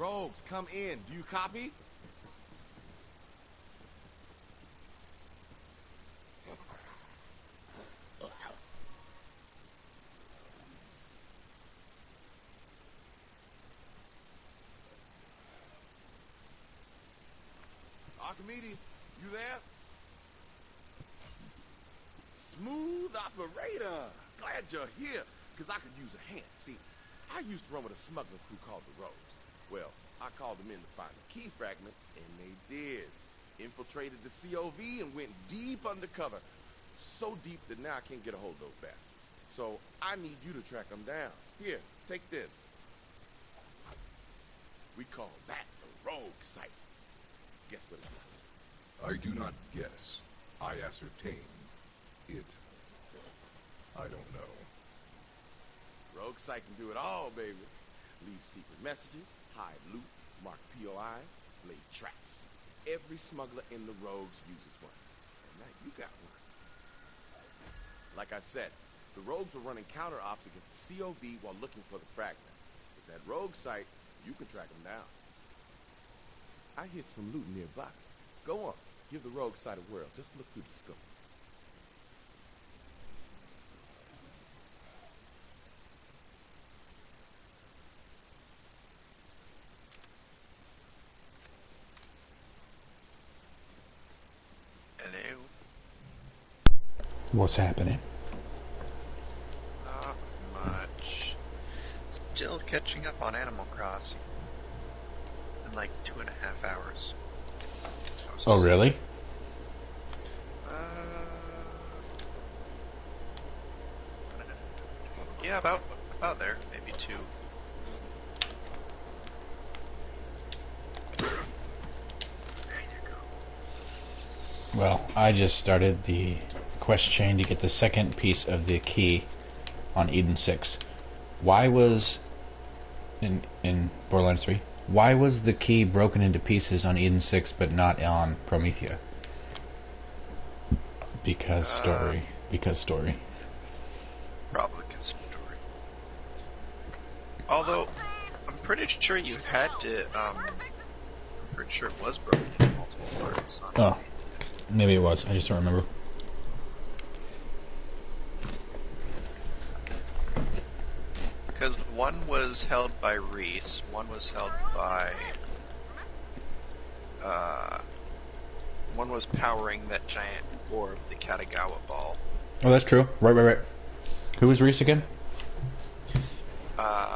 Rogues, come in. Do you copy? Archimedes, you there? Smooth operator. Glad you're here, because I could use a hand. See, I used to run with a smuggling crew called the Rogues. Well, I called them in to find the key fragment, and they did. Infiltrated the COV and went deep undercover. So deep that now I can't get a hold of those bastards. So I need you to track them down. Here, take this. We call that the Rogue Site. Guess what it is? I do not guess. I ascertain. It. I don't know. Rogue Site can do it all, baby. Leave secret messages, hide loot, mark POIs, lay traps. Every smuggler in the Rogues uses one. And now you got one. Like I said, the Rogues were running counter-ops against the COV while looking for the fragment. With that Rogue Site, you can track them down. I hit some loot nearby. Go on, give the Rogue Site a whirl. Just look through the scope. Hello. What's happening? Not much. Still catching up on Animal Crossing. In like 2.5 hours. Oh, really? Yeah, about there. Maybe 2. Well, I just started the quest chain to get the second piece of the key on Eden6. Why was in Borderlands 3? Why was the key broken into pieces on Eden6 but not on Promethea? Because story. Because story. Probably because story. Although, I'm pretty sure you had to, I'm pretty sure it was broken into multiple parts on Oh, maybe it was. I just don't remember. Because one was held by Reese, one was held by, one was powering that giant orb, the Katagawa ball. Oh, that's true. Right. Who was Reese again?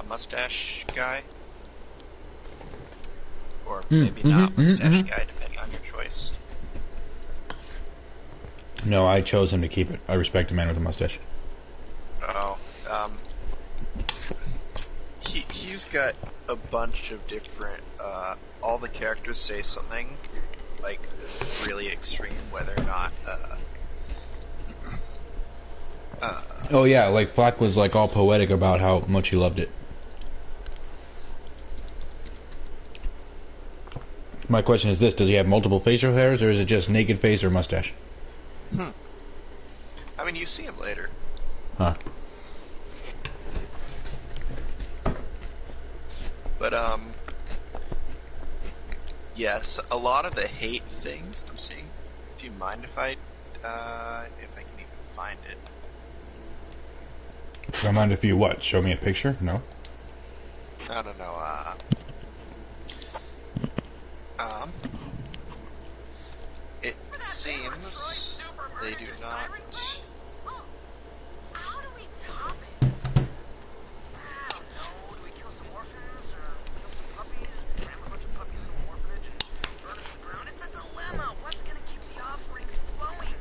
Mustache guy? Or maybe not mustache guy, depending on your choice. No, I chose him to keep it. I respect a man with a mustache. Oh, he's got a bunch of different, all the characters say something, like, really extreme, whether or not, Oh yeah, like Flack was like all poetic about how much he loved it. My question is this, does he have multiple facial hairs or is it just naked face or mustache? I mean, you see him later. Huh. But, yes, a lot of the hate things I'm seeing, do you mind if I can even find it? Do I mind if you what? Show me a picture? No? No, it seems they do not. How do we top it? I don't know. Do we kill some orphans or kill some puppies? Ram a bunch of puppies in an orphanage and burn them to the ground? It's a dilemma. What's gonna keep the offerings flowing?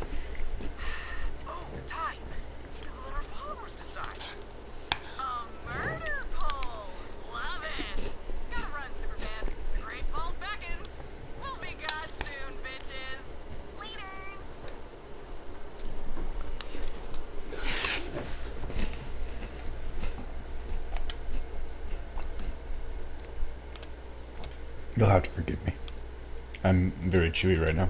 Oh, Ty. Maybe we'll let our followers decide. A murder pose. Love it. Gotta run, Superman. The Great Vault beckons. We'll be God soon, bitches. Later. You'll have to forgive me. I'm very chewy right now.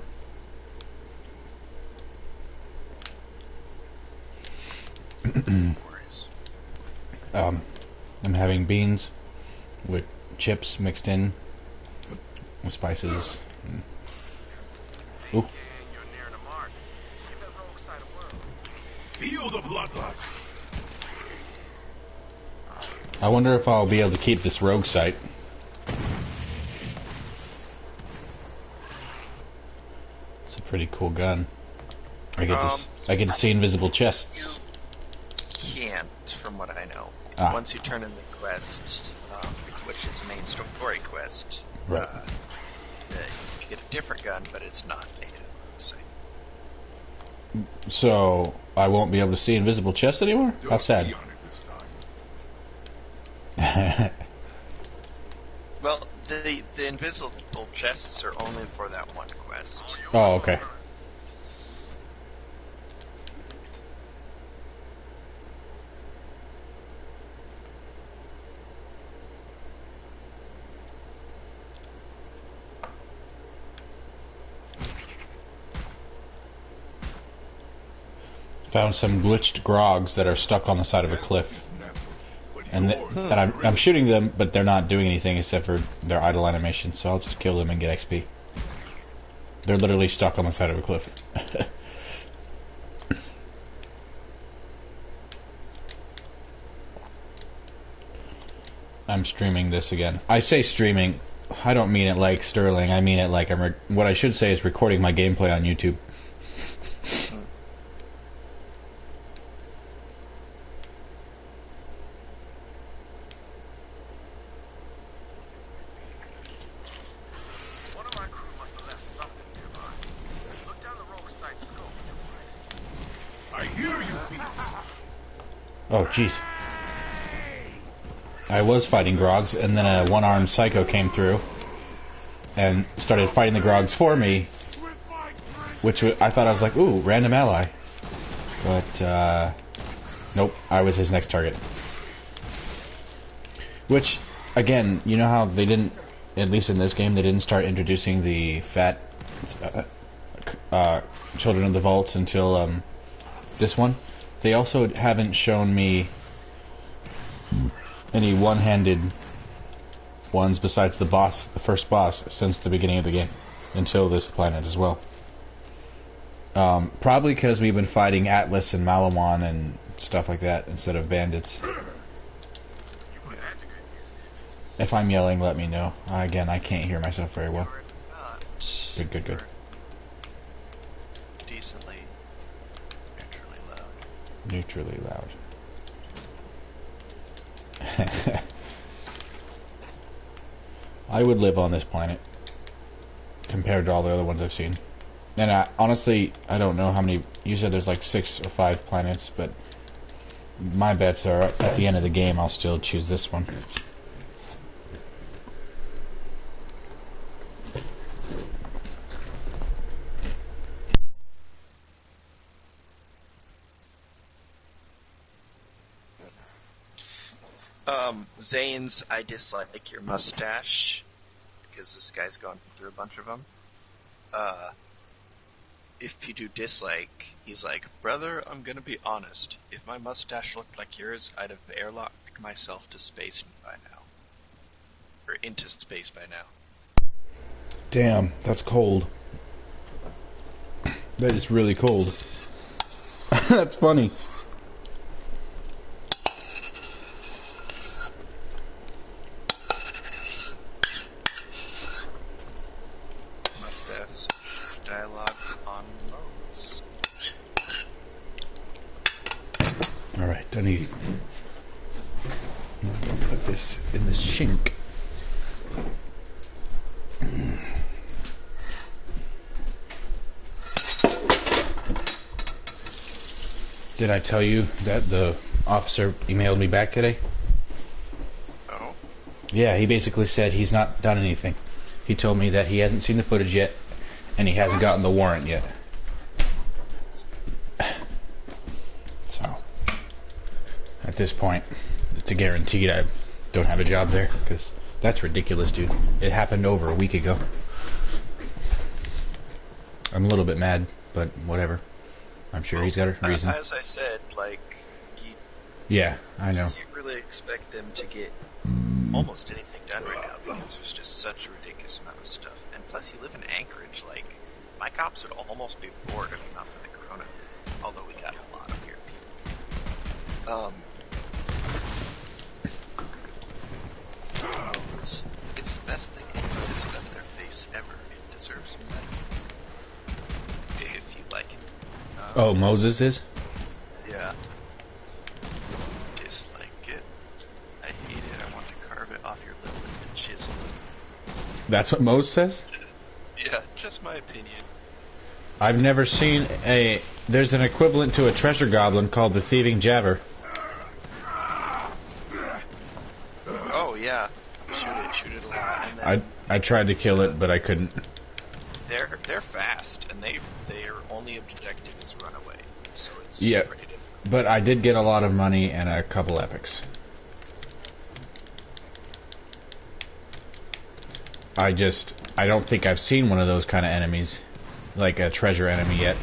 I'm having beans with chips mixed in with spices. Hey, Ooh. gang, you're nearing the mark. Give that rogue side a whirl. Feel the bloodlust. I wonder if I'll be able to keep this rogue sight. It's a pretty cool gun. I get to see invisible chests. You can't, from what I know. Ah. Once you turn in the quest, which is a main story quest, Right. you get a different gun, but it's not a sight. So I won't be able to see invisible chests anymore? How Don't sad. be on it this time. Well, the invisible chests are only for that one quest. Oh, okay. Found some glitched grogs that are stuck on the side of a cliff. And I'm shooting them, but they're not doing anything except for their idle animation, so I'll just kill them and get XP. They're literally stuck on the side of a cliff. I'm streaming this again. I say streaming, I don't mean it like Sterling, I mean it like what I should say is recording my gameplay on YouTube. One of my crew must have left something nearby. Look down the rogue side scope and you'll find it. I hear you, Pete. Oh, jeez. I was fighting grogs, and then a one-armed psycho came through and started fighting the grogs for me, which I thought I was like, ooh, random ally. But, nope, I was his next target. Which, again, you know how they didn't, at least in this game, they didn't start introducing the fat Children of the Vaults until this one? They also haven't shown me any one-handed ones besides the boss, the first boss, since the beginning of the game, until this planet as well. Probably because we've been fighting Atlas and Malamon and stuff like that instead of bandits. If I'm yelling, let me know. Again, I can't hear myself very well. You're not. Good. You're decently, neutrally loud. Neutrally loud. I would live on this planet compared to all the other ones I've seen. And honestly, I don't know how many. You said there's like 6 or 5 planets, but my bets are at the end of the game I'll still choose this one. Zane's, I dislike your mustache, because this guy's gone through a bunch of them. If you do dislike, he's like, brother, I'm gonna be honest. If my mustache looked like yours, I'd have airlocked myself to space by now. Or into space by now. Damn, that's cold. That is really cold. That's funny. Mustache dialogue on Lowe's. Alright, I need to put this in the sink. Did I tell you that the officer emailed me back today? Oh? Yeah, he basically said he's not done anything. He told me that he hasn't seen the footage yet, and he hasn't gotten the warrant yet. So, at this point, it's a guaranteed I don't have a job there, because that's ridiculous, dude. It happened over a week ago. I'm a little bit mad, but whatever. I'm sure he's got a reason. As I said, like, Yeah, I know. you can't really expect them to get almost anything done right now because there's just such a ridiculous amount of stuff. And plus, you live in Anchorage. Like, my cops would almost be bored if not for the Corona thing. Although we got a lot of weird people. It's the best thing anyone has done to their face ever. It deserves medal. If you like it. Oh, Moses is? Yeah. Dislike it. I hate it. I want to carve it off your lip with a chisel. That's what Moses says? Yeah, just my opinion. I've never seen a... There's an equivalent to a treasure goblin called the Thieving Jabber. Oh, yeah. Shoot it a lot. And then I tried to kill it, but I couldn't. They're fast, and their only objective is run away. So it's Yeah, pretty difficult. but I did get a lot of money and a couple epics. I don't think I've seen one of those kind of enemies, like a treasure enemy yet.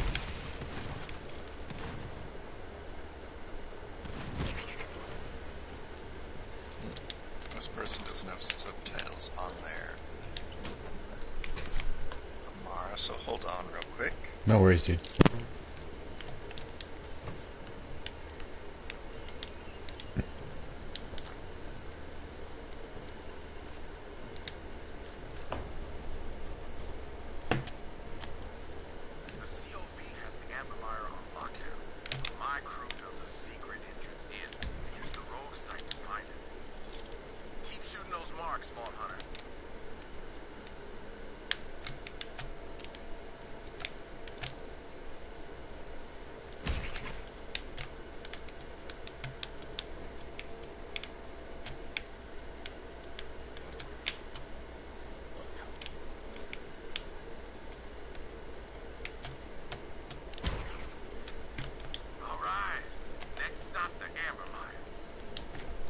This person doesn't have subtitles on there. Amara, so hold on real quick. No worries, dude. The COV has the amplifier on lockdown. My crew built a secret entrance in and used the rogue site to find it. Keep shooting those marks, Vault Hunter. All right. Next stop, the Amber Mine.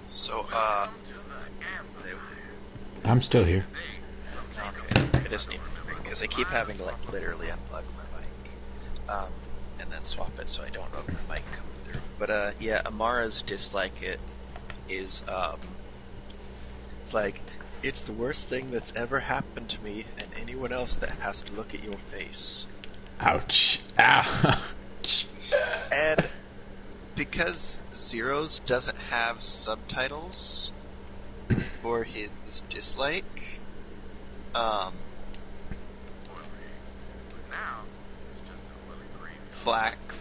So, Welcome to the Amber they- Mine. I'm still here. Hey, some okay, Jacob. it isn't even because I keep having to like literally unplug my mic, and then swap it so I don't open my mic coming through. But yeah, Amara's dislike it is it's like it's the worst thing that's ever happened to me and anyone else that has to look at your face. Ouch. Ouch. And because Zeros doesn't have subtitles for his dislike, But now, it's just a willy green.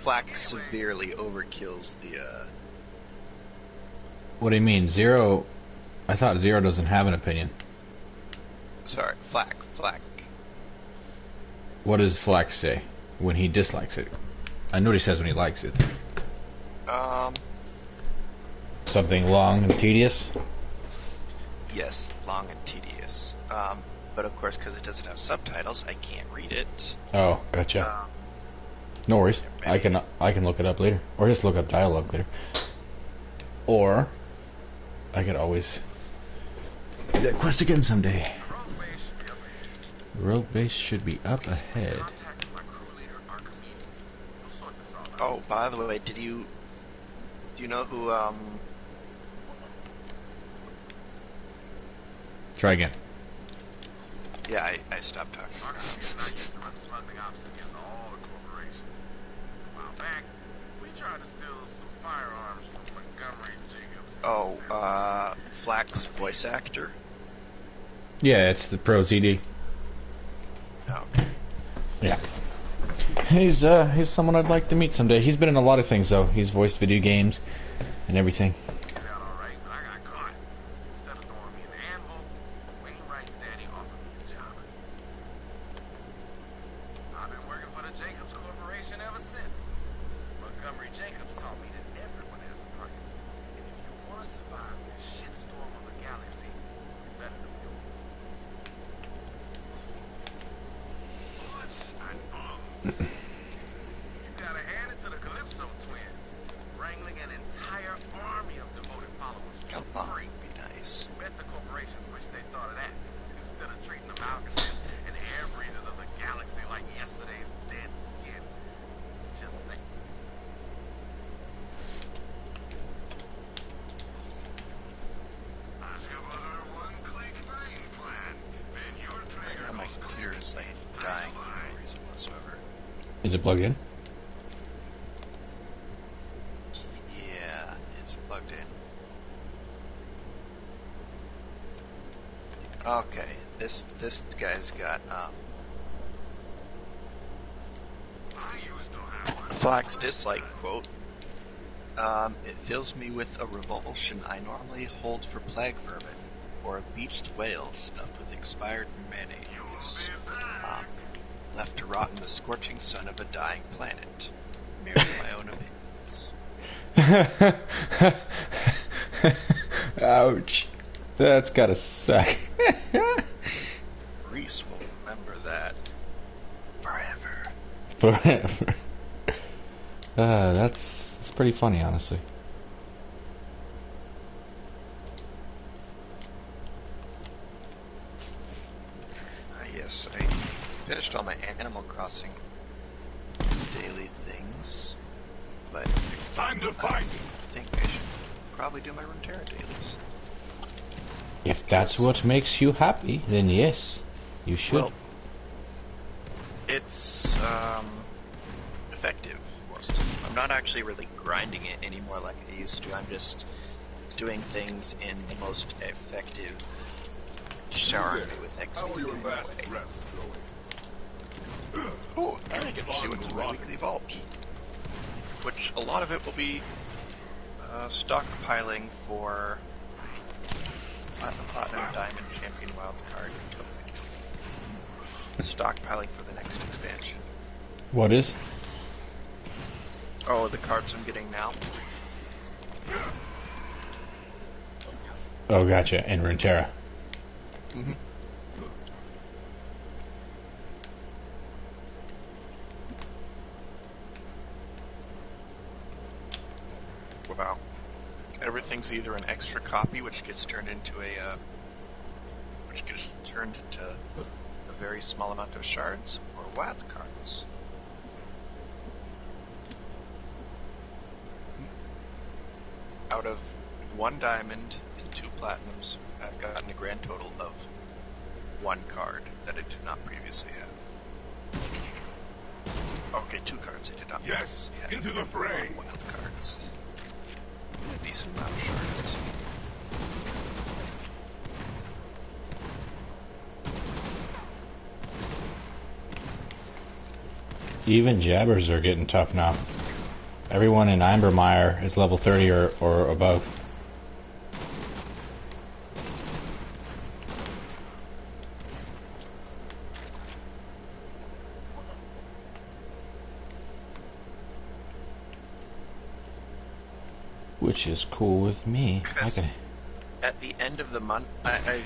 Flack severely overkills the What do you mean? Zero... I thought Zero doesn't have an opinion. sorry, Flack. What does Flax say when he dislikes it? I know what he says when he likes it. Something long and tedious? Yes, long and tedious. But of course, because it doesn't have subtitles, I can't read it. Oh, gotcha. No worries. I can look it up later. Or just look up dialogue later. Or I could always do that quest again someday. Rogue base should be up Rogue base should be up ahead. ahead. Contact my crew leader, Archimedes. He'll sort this all out. Oh, by the way, do you know who Try again. yeah, I stopped talking. Archimedes and I used to run smuggling ops against all the corporations. A while back, we tried to steal some firearms from Montgomery Jacobs. Oh, Flack's voice actor? Yeah, it's the Pro ZD. Oh, okay. Yeah. He's someone I'd like to meet someday. He's been in a lot of things though. He's voiced video games and everything. Got all right, but I got caught. Instead of throwing me in the anvil, Wainwright's daddy offered me a job. I've been working for the Jacobs Corporation ever since. Montgomery Jacobs taught me that everyone has a price. And if you want to survive this shitstorm of a galaxy, You gotta hand it to the Calypso twins, wrangling an entire army of devoted followers. Come on, be nice. Bet the corporations wish they thought of that, instead of treating the malcontents and air breathers of the galaxy like yesterday's dead skin. Just saying. Right now my computer is like dying for no reason whatsoever. Is it plugged in? Yeah, it's plugged in. Okay, this guy's got Flack's dislike quote. It fills me with a revulsion I normally hold for plague vermin or a beached whale stuffed with expired mayonnaise, left to rot in the scorching sun of a dying planet. Merely my own opinions. Ouch. That's gotta suck. Reese will remember that forever. Forever. That's pretty funny, honestly. Yes, I finished all my Animal Crossing daily things, but It's time to fight. I think I should probably do my Runeterra dailies. If that's what makes you happy, then yes, you should. Well, it's effective. I'm not actually really grinding it anymore like I used to. I'm just doing things in the most effective, showering me with How are your XP last way. reps going? Oh, and I get to see what's in my weekly vault, which a lot of it will be stockpiling for Platinum, Diamond, Champion, Wildcard, and Token. Stockpiling for the next expansion. What is? Oh, the cards I'm getting now. Oh, gotcha. In Runeterra. Mm-hmm. Wow. Everything's either an extra copy, which gets turned into a very small amount of shards, or wild cards. Out of 1 diamond and 2 platinums, I've gotten a grand total of 1 card that I did not previously have. Okay, 2 cards I did not Yes, previously have. into the fray. Wild cards. A decent amount of shards. Even jabbers are getting tough now. Everyone in Imbermeyer is level 30 or above. Which is cool with me. I can... At the end of the month, I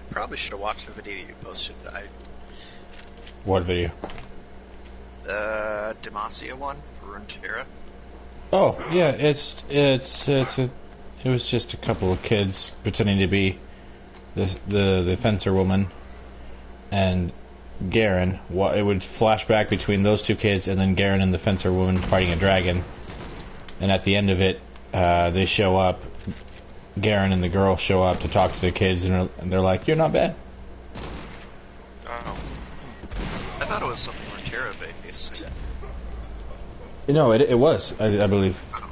probably should have watched the video you posted. What video? The Demacia one for Runeterra. Oh yeah, it was just a couple of kids pretending to be the fencer woman and Garen. It would flash back between those 2 kids and then Garen and the fencer woman fighting a dragon. And at the end of it, they show up. Garen and the girl show up to talk to the kids, and they're like, "You're not bad." Oh, I thought it was something Runeterra based. No, it was, I believe. Oh.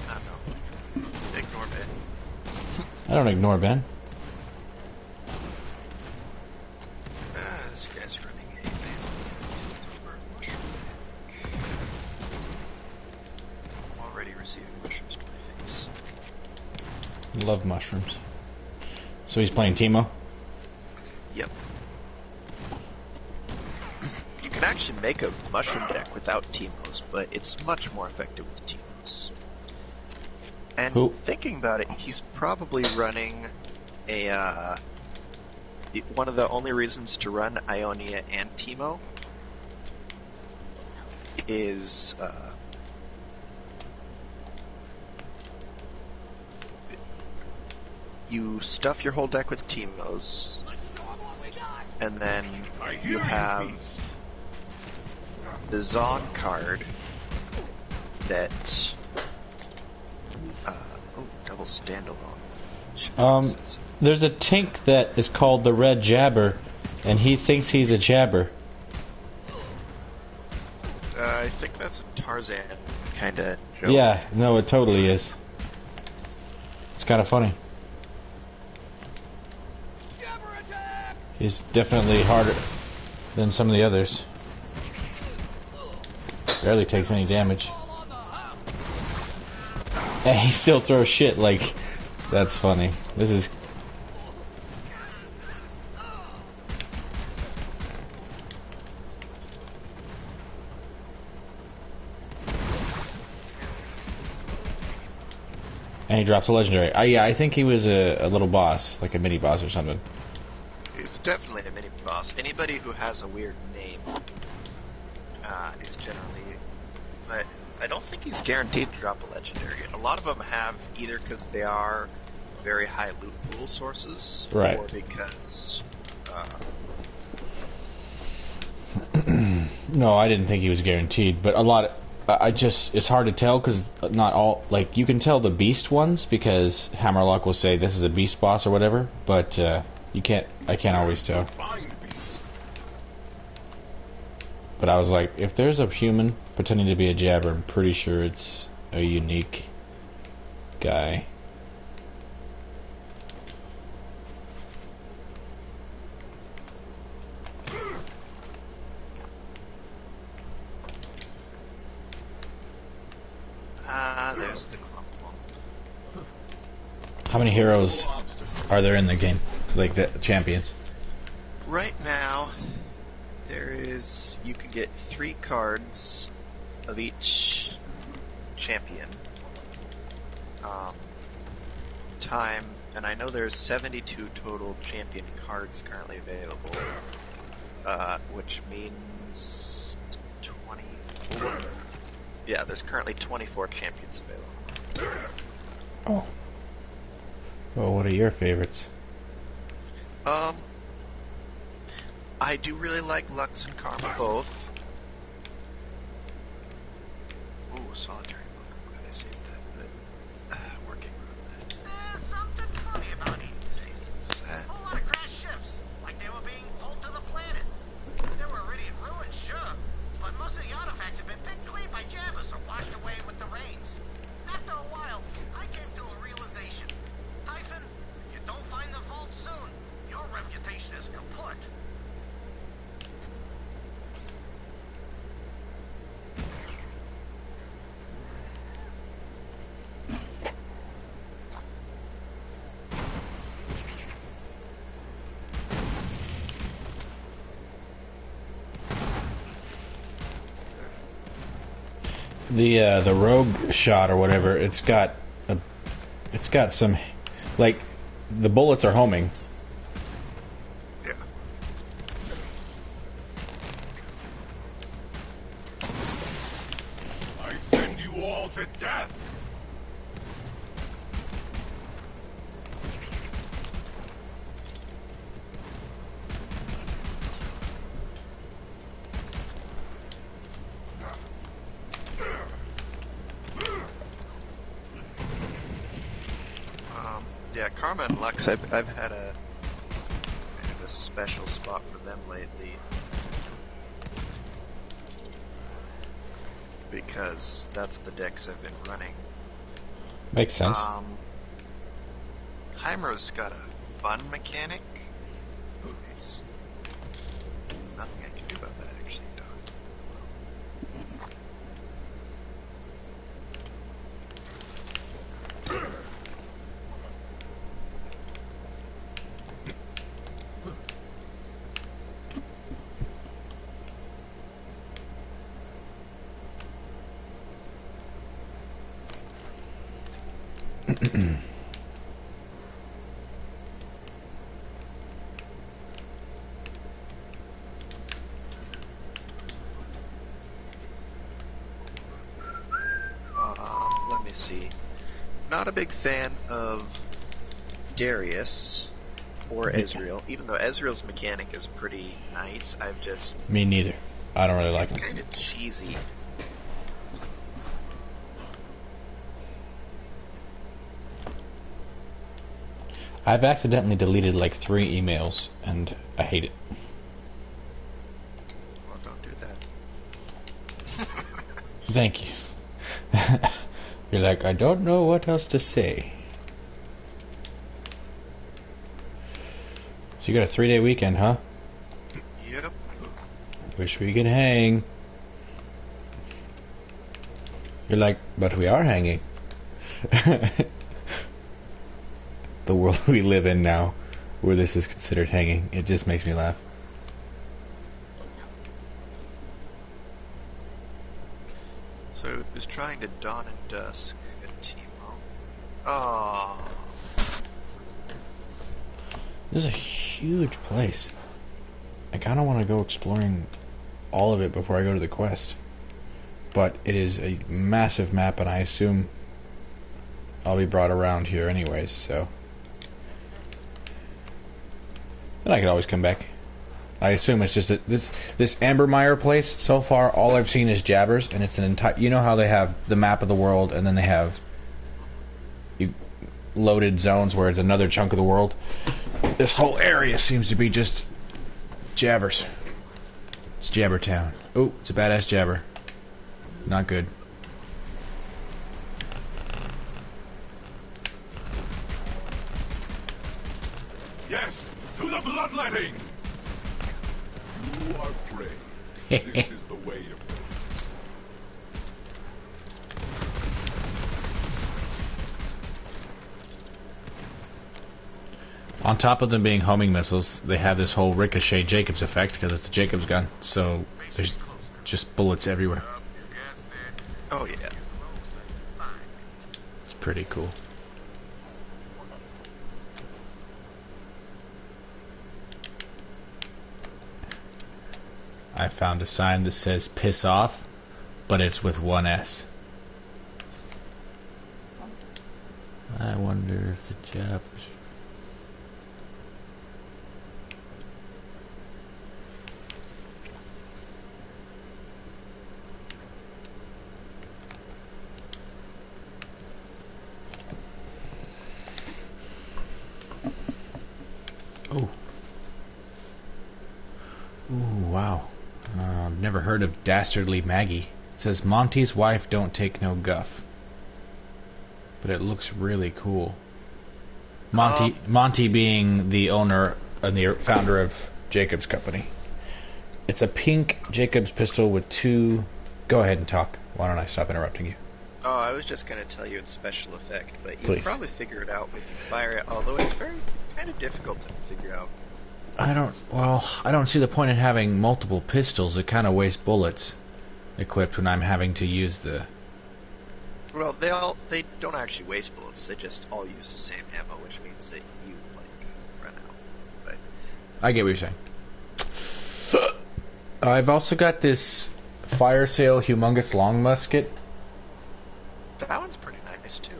I don't know. Ignore Ben. I don't ignore Ben. This guy's running a mushroom. I'm already receiving mushrooms to my face. Love mushrooms. So he's playing Teemo? Yep. You can actually make a mushroom deck without Teemos, but it's much more effective with Teemos. And Who? thinking about it, he's probably running a one of the only reasons to run Ionia and Teemo is you stuff your whole deck with Teemos, and then you have the Zon card that double standalone. There's a Tink that is called the Red Jabber, and he thinks he's a jabber. I think that's a Tarzan kind of joke. Yeah, no, it totally is. It's kind of funny. He's definitely harder than some of the others. Barely takes any damage. And he still throws shit, like, that's funny. This is... And he drops a legendary. Yeah, I think he was a little boss, like a mini boss or something. He's definitely a mini boss. Anybody who has a weird name is generally... But I don't think he's guaranteed to drop a legendary. A lot of them have, either because they are very high loot pool sources, right, or because... No, I didn't think he was guaranteed, but a lot... it's hard to tell because not all, like, you can tell the beast ones because Hammerlock will say this is a beast boss or whatever, but I can't always tell. But I was like, if there's a human pretending to be a jabber, I'm pretty sure it's a unique guy. There's the clump one. How many heroes are there in the game? Like the champions? Right now, you can get 3 cards of each champion. And I know there's 72 total champion cards currently available, which means 24. Yeah, there's currently 24 champions available. Oh. Well, what are your favorites? I do really like Lux and Karma both. Ooh, solitary book. I'm glad I saved that. But, working on that. There's something funny about Eden6. What's that? A whole lot of crash ships, like they were being pulled to the planet. They were already in ruins, sure, but most of the artifacts have been picked clean by jammers or washed away with the rains. After a while, I came to a realization. Typhon, if you don't find the vault soon, your reputation is kaput. The rogue shot or whatever, it's got some, like, the bullets are homing. Yeah. I send you all to death! Yeah, Karma and Lux, I've had a kind of a special spot for them lately. Because that's the decks I've been running. Makes sense. Heimer's got a fun mechanic. It's nothing I can do about that, actually, Don. not a big fan of Darius or Ezreal, even though Ezreal's mechanic is pretty nice. I've just... Me neither. I don't really like It's him. kind of cheesy. I've accidentally deleted like 3 emails, and I hate it. Well, don't do that. Thank you. You're like, I don't know what else to say. So you got a 3-day weekend, huh? Yep. Wish we could hang. You're like, but we are hanging. The world we live in now, where this is considered hanging, it just makes me laugh. So it was trying to dawn and dusk at Teemo. Oh. This is a huge place. I kind of want to go exploring all of it before I go to the quest. But it is a massive map, and I assume I'll be brought around here anyways, so... And I could always come back. I assume it's just this Ambermire place. So far, all I've seen is jabbers, and it's an entire. You know how they have the map of the world, and then they have loaded zones where it's another chunk of the world. This whole area seems to be just jabbers. It's Jabber Town. Oh, it's a badass jabber. Not good. Yes, to the bloodletting! You are brave. This is the way of things. On top of them being homing missiles, they have this whole ricochet Jacobs effect because it's a Jacobs gun. So there's just bullets everywhere. Oh, yeah. It's pretty cool. I found a sign that says piss off, but it's with 1 S. I wonder if the jabbers... Oh. Ooh, wow. I've never heard of Dastardly Maggie. It says Monty's wife don't take no guff. But it looks really cool. Monty being the owner and the founder of Jacobs Company. It's a pink Jacobs pistol with 2... Go ahead and talk. Why don't I stop interrupting you? Oh, I was just going to tell you it's special effect, but you Please. can probably figure it out when you fire it, although it's kind of difficult to figure out. I don't see the point in having multiple pistols. It kind of wastes bullets equipped when I'm having to use the... Well, they don't actually waste bullets, they just all use the same ammo, which means that you, run out. But I get what you're saying. I've also got this Fire Sale Humongous Long Musket. that one's pretty nice, too.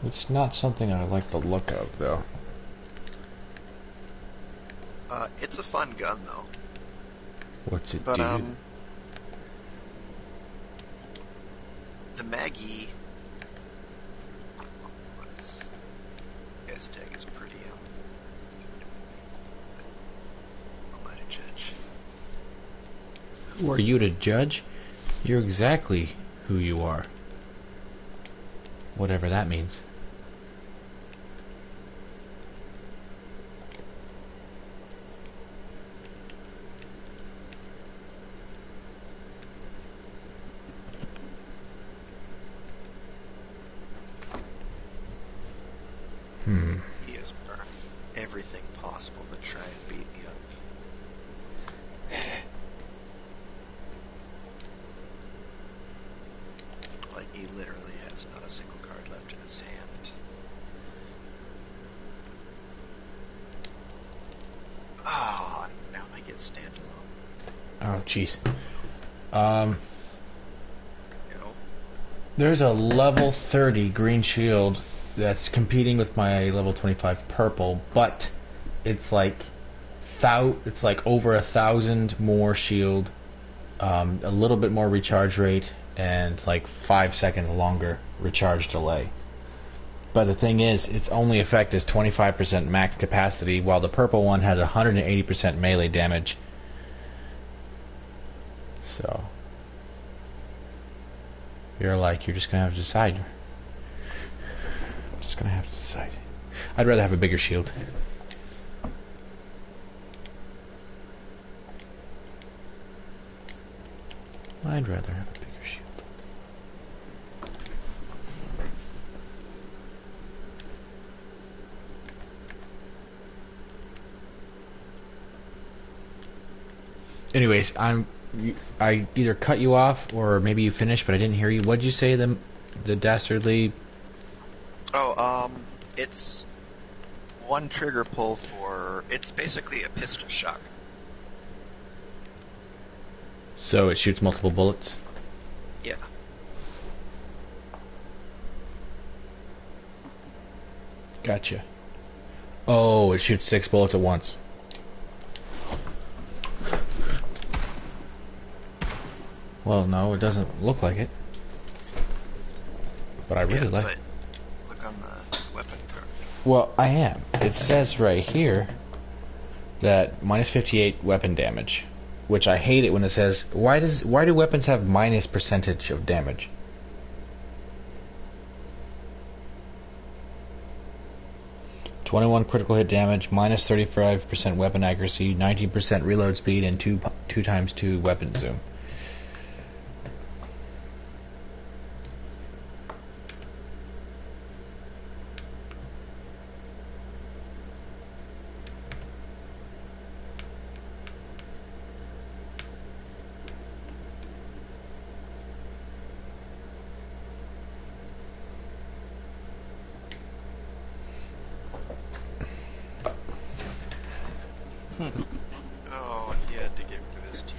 It's not something I like the look of, though. It's a fun gun, though. What's it But, do? the Maggie... Guy's tag is pretty, I'm not a judge. Who are you to judge? You're exactly who you are. Whatever that means. He has burned everything possible to try and beat me up. He literally has not a single card left in his hand. Oh, now I get standalone. Oh, jeez. You know? There's a level 30 green shield that's competing with my level 25 purple, but it's like over 1,000 more shield, a little bit more recharge rate, and like 5 seconds longer recharge delay. But the thing is, its only effect is 25% max capacity, while the purple one has 180% melee damage. So you're just gonna have to decide. I'm just gonna have to decide. I'd rather have a bigger shield. I'd rather have a bigger shield. Anyways, I either cut you off or maybe you finished, but I didn't hear you. What'd you say the dastardly? Oh, it's one trigger pull for. It's basically a pistol shot. So it shoots multiple bullets? Yeah. Gotcha. Oh, it shoots 6 bullets at once. Well, no, it doesn't look like it. But I really like it. Look on the weapon card. Well, I am. It says right here that minus 58 weapon damage. Which I hate it when it says, why do weapons have minus percentage of damage? (21 critical hit damage, minus 35% weapon accuracy, 19% reload speed, and 2x2 weapon zoom. Oh, he had to get rid of his team.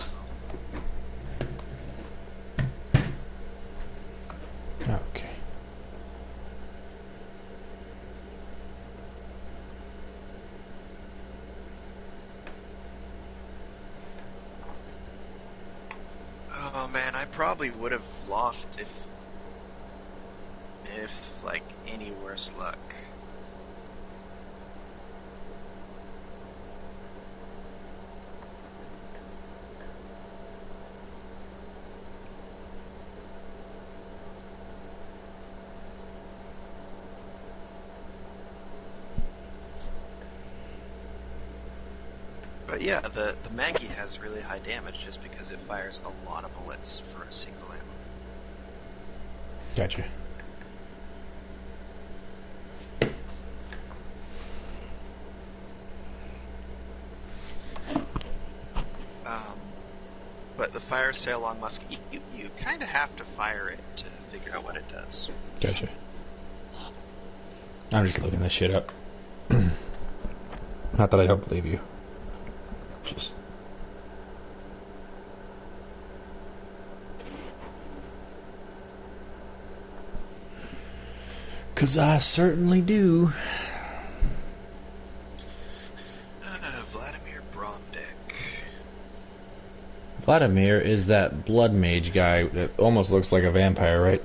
Okay. Oh man, I probably would have lost if like any worse luck. But yeah, the Maggie has really high damage just because it fires a lot of bullets for a single ammo. Gotcha. But the fire sail long musket, you kind of have to fire it to figure out what it does. Gotcha. I'm just looking this shit up. Not that I don't believe you. Just. Cause I certainly do. Vladimir Bromdek. Vladimir is that blood mage guy that almost looks like a vampire, right?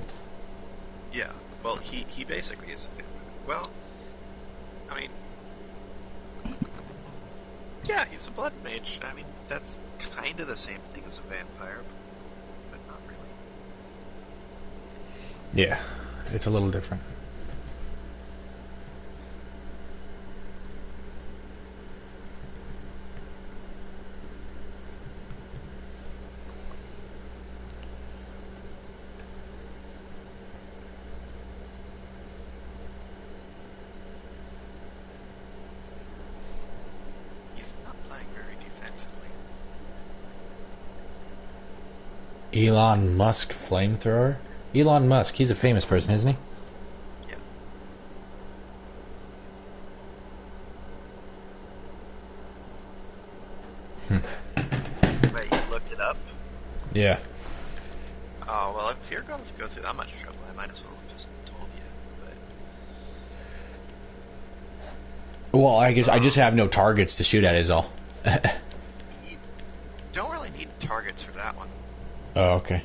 Yeah. Well, he basically is a vampire. Well, I mean, yeah, he's a blood mage. I mean, that's kind of the same thing as a vampire, but not really. Yeah, it's a little different. He's not playing very defensively. Elon Musk flamethrower? Elon Musk, he's a famous person, isn't he? Yeah. Wait, you looked it up? Yeah. Oh, well, if you're going to go through that much trouble, I might as well have just told you. But Well, I guess I just have no targets to shoot at is all. you don't really need targets for that one. Oh, okay.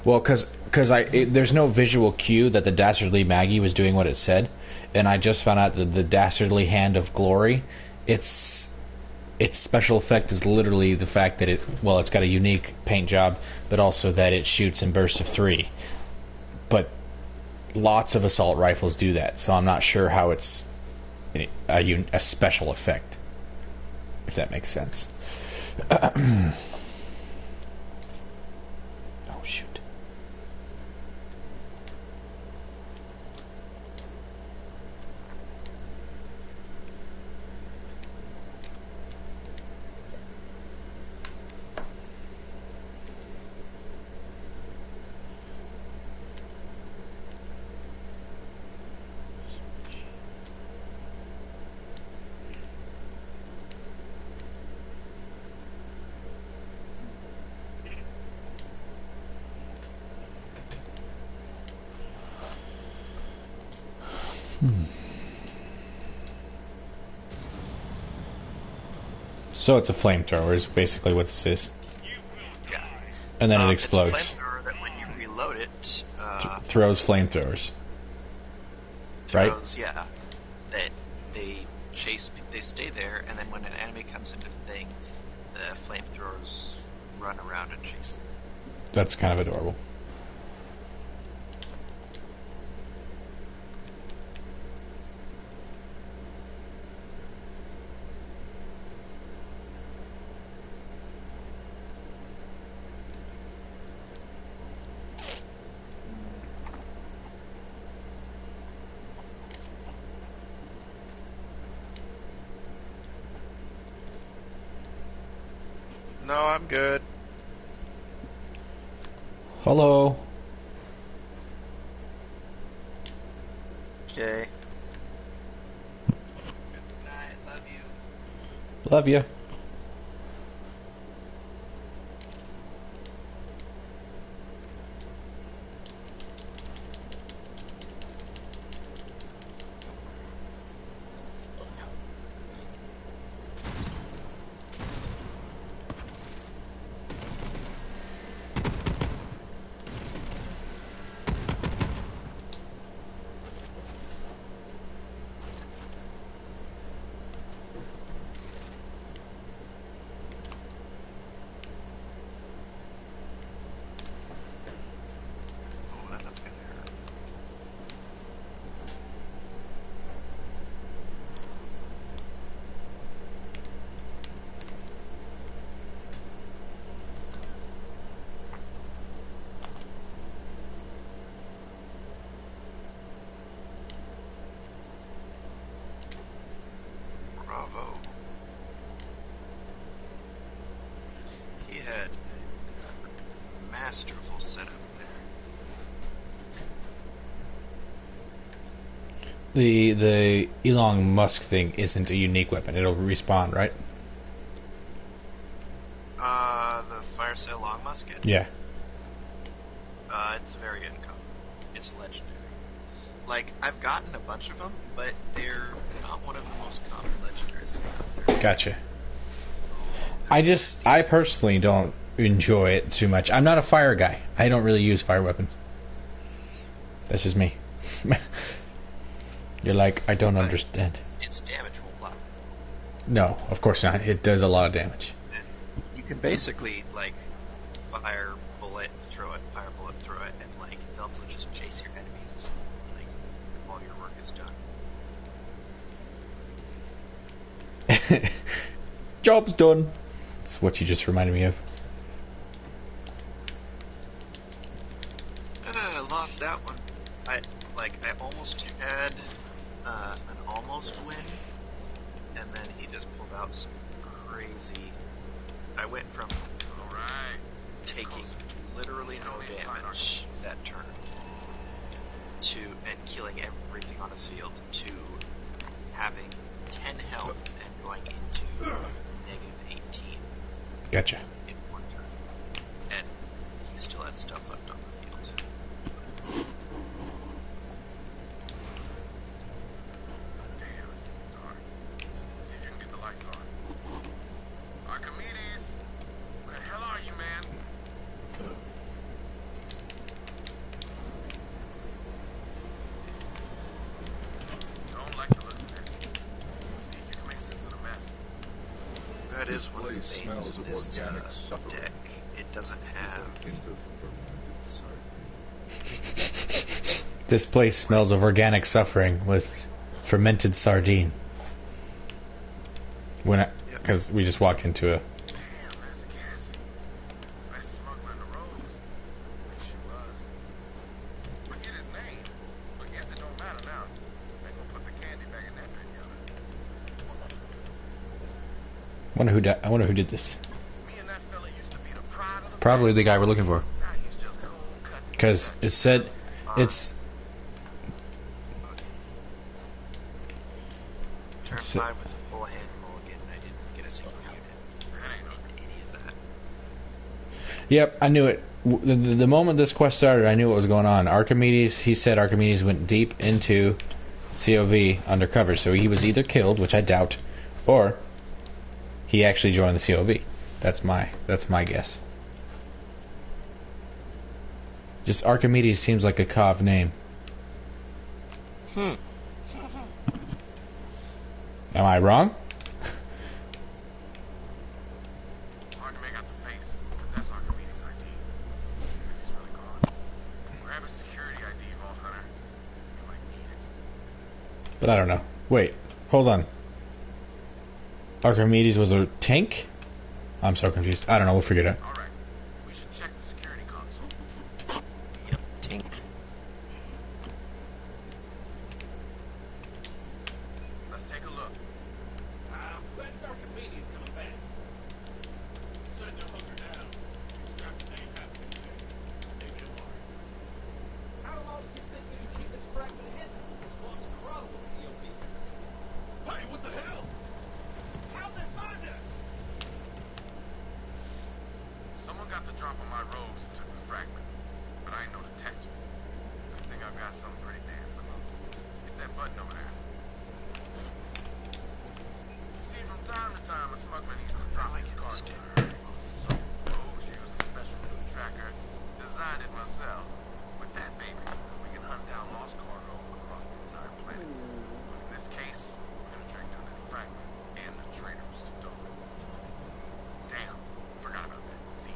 Well, because there's no visual cue that the Dastardly Maggie was doing what it said, and I just found out that the Dastardly Hand of Glory, its special effect is literally the fact that it's got a unique paint job, but also that it shoots in bursts of 3. But lots of assault rifles do that, so I'm not sure how it's a special effect, if that makes sense. Oh, shoot. So it's a flamethrower is basically what this is. Yeah. And then it explodes. It's a flamethrower that when you reload it, Throws flamethrowers. throws, Right? yeah. That they stay there, and then when an enemy comes into the thing, the flamethrowers run around and chase them. That's kind of adorable. No, I'm good. Hello. Okay. Good night. Love you. Love you. Oh, that's gonna hurt. Bravo. He had a masterful setup there. The Elon Musk thing isn't a unique weapon. It'll respawn, right? The fire sale long musket. Yeah. It's very uncommon. It's legendary. Like, I've gotten a bunch of them, but they're not one of the most common legendaries I've gotten. Gotcha. I personally don't enjoy it too much. I'm not a fire guy. I don't really use fire weapons. That's just me. You're like, I don't understand. Its damage won't block. No, of course not. It does a lot of damage. And you can basically, like, fire bullet, throw it, fire bullet, throw it, and, like, they'll just chase your enemies. Like, all your work is done. Job's done. That's what you just reminded me of. I lost that one. I almost had an almost win, and then he just pulled out some crazy. I went from taking literally no damage that turn and killing everything on his field to having 10 health and going into negative 18 Gotcha. in one turn, and he still had stuff left on the field. is one of the This place veins smells of of this organic suffering. deck. It doesn't have. Hint of fermented sardine. This place smells of organic suffering with fermented sardine. Because we just walked into a. Damn, that's Cassie. Best smuggler in the roads. Wish she was. Forget his name. But guess it don't matter now. They gonna put the candy back in that vineyard. I wonder who did this. Me and that fella used to be the pride of the Probably the guy we're looking for. Now he's just cold cuts. Because it said it's. Turn So- 5 with a full hand mulligan, and I didn't get a single unit. That ain't no Any of that. Yep, I knew it. The moment this quest started, I knew what was going on. Archimedes, he said Archimedes went deep into COV undercover, so he was either killed, which I doubt, or he actually joined the COV. That's my guess. Just Archimedes seems like a COV name. Am I wrong? Archimedes got the face, but that's Archimedes' ID. Guess he's really gone. Grab his security ID, Vault Hunter. You might need it. But I don't know. Wait, hold on. Archimedes was a tank? I'm so confused. I don't know, we'll figure it out. All right. We should check the security console. Yep, tink. Let's take a look. When's Archimedes coming back? Send the hooker down. Strap the name half the day. Take it apart. How long do you think we can keep this fragment hidden? This one's crawling with COD. Hey, what the hell? How'd they find us? Someone got the drop on my rogues and took the fragment, but I ain't no detective. Good thing I've got something pretty damn close. Hit that button over there. See, from time to time, a smuggler needs to drop his cargo. So, rogues use a special loot tracker. Designed it myself. With that, baby, we can hunt down lost cargo across the entire planet. But in this case, we're gonna track down that fragment and the traitor who stole it. Damn, forgot about that. See,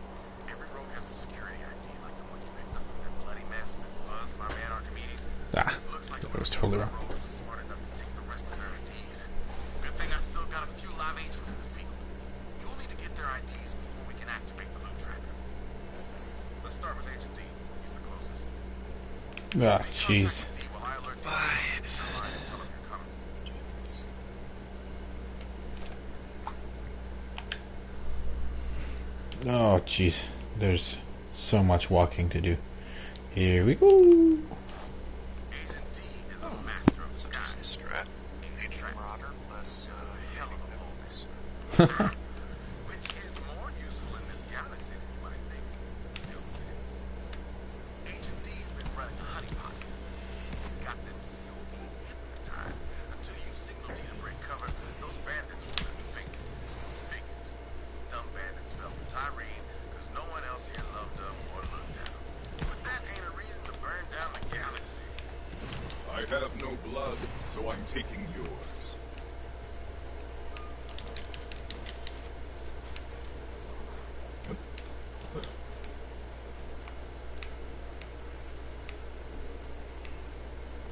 every rogue has a security ID like the one you picked up from that bloody mess that was my man Archimedes. Ah, Looks like that was totally wrong. rogue was smart enough to take the rest of their IDs. Good thing I still got a few live agents in the field. You'll need to get their IDs before we can activate the loot tracker. Let's start with Agent D. He's the closest. Ah, jeez. Contact D while I alert the Bye. line and tell him you're coming. Oh, jeez. There's so much walking to do. Here we go. Agent D is a master of So just disguise. strat. He tracks. Marauder plus Hell of a notes. Which is more useful in this galaxy than you might think. Feels it. Agent D's been running a honeypot. He's got them COV hypnotized until you signal D to break cover. Those bandits will lift a finger. Figures. Dumb bandits fell for Tyrene because no one else here loved them or looked at them. But that ain't a reason to burn down the galaxy. I have no blood, so I'm taking yours.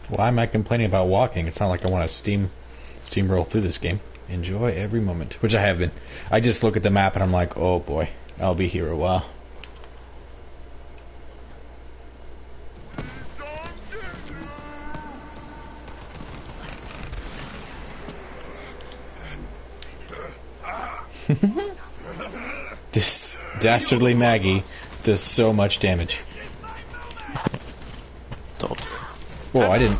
Why am I complaining about walking? It's not like I want to steamroll through this game. Enjoy every moment, which I have been. I just look at the map and I'm like, oh boy, I'll be here a while. This dastardly Maggie does so much damage. Told you. Whoa, I didn't.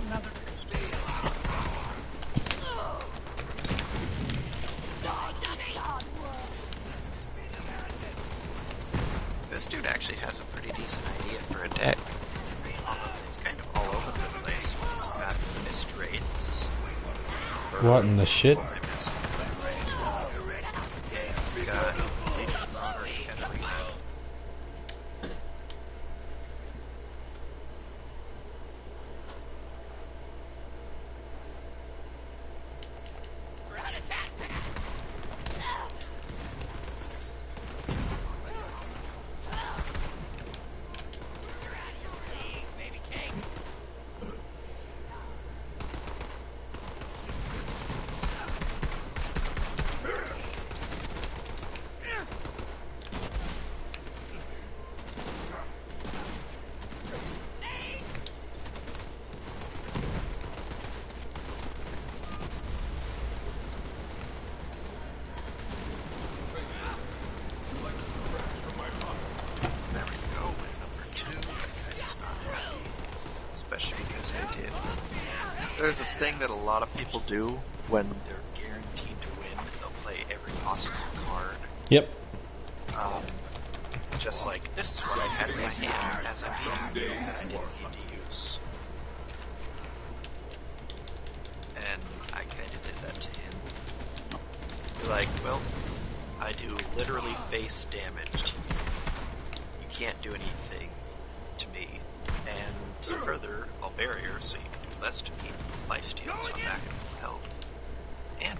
This dude actually has a pretty decent idea for a deck. Although it's kind of all over the place. He's got missed wraiths. What in the shit? I missed yeah, he's got big marauder every There's this thing that a lot of people do when they're guaranteed to win. They'll play every possible card. Yep. Just like, this is what I had in my hand as I didn't need to use. And I kinda did that to him. You're like, well, I do literally face damage to you. You can't do anything to me. And further, I'll barrier so you can do less to me. Lifesteal so I'm back at full health. And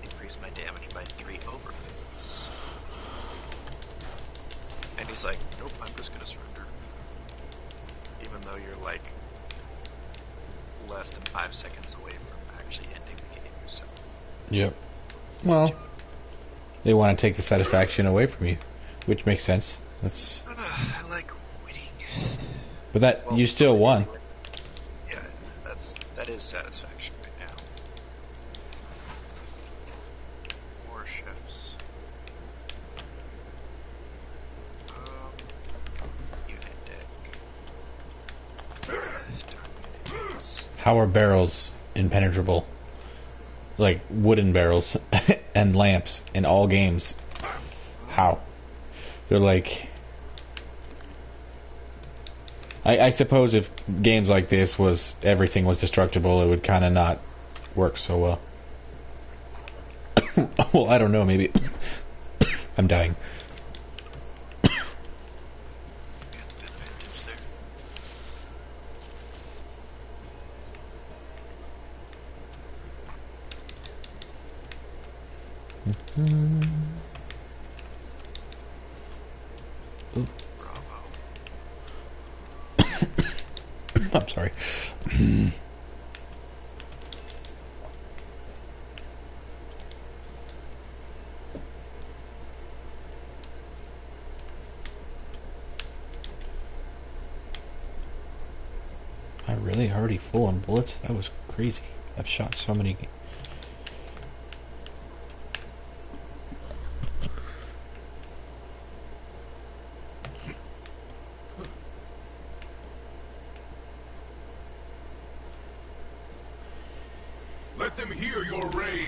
increase my damage by 3 overface. And he's like, nope, I'm just gonna surrender. Even though you're like less than 5 seconds away from actually ending the game yourself. Yep. Well, they want to take the satisfaction away from you, which makes sense. That's. I like winning. But that Well, you still won. Yeah, that is satisfaction right now. More chefs. Unit deck. How are barrels impenetrable? Like wooden barrels and lamps in all games. How? They're like. I suppose if games like this was everything was destructible, it would kind of not work so well. Well, I don't know. Maybe I'm dying. Bravo. I'm sorry. I really already full on bullets? That was crazy. I've shot so many. Let them hear your rage.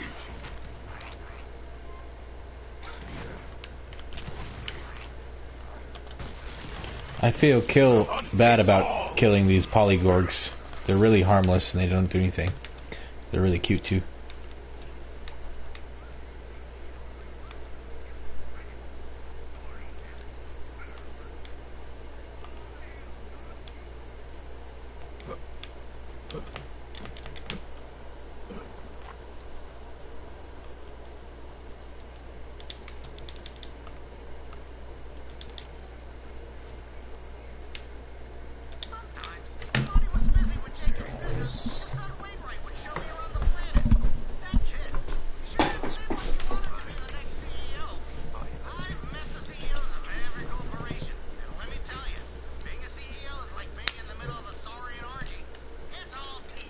I feel bad about killing these polygorgs. They're really harmless and they don't do anything. They're really cute too. Sometimes, I thought he was busy with Jacob's business. His son Wainwright would show me around the planet. That kid. He didn't seem like he wanted to be the next CEO. I've met the CEOs of every corporation, and let me tell you, being a CEO is like being in the middle of a saurian orgy. It's all neat.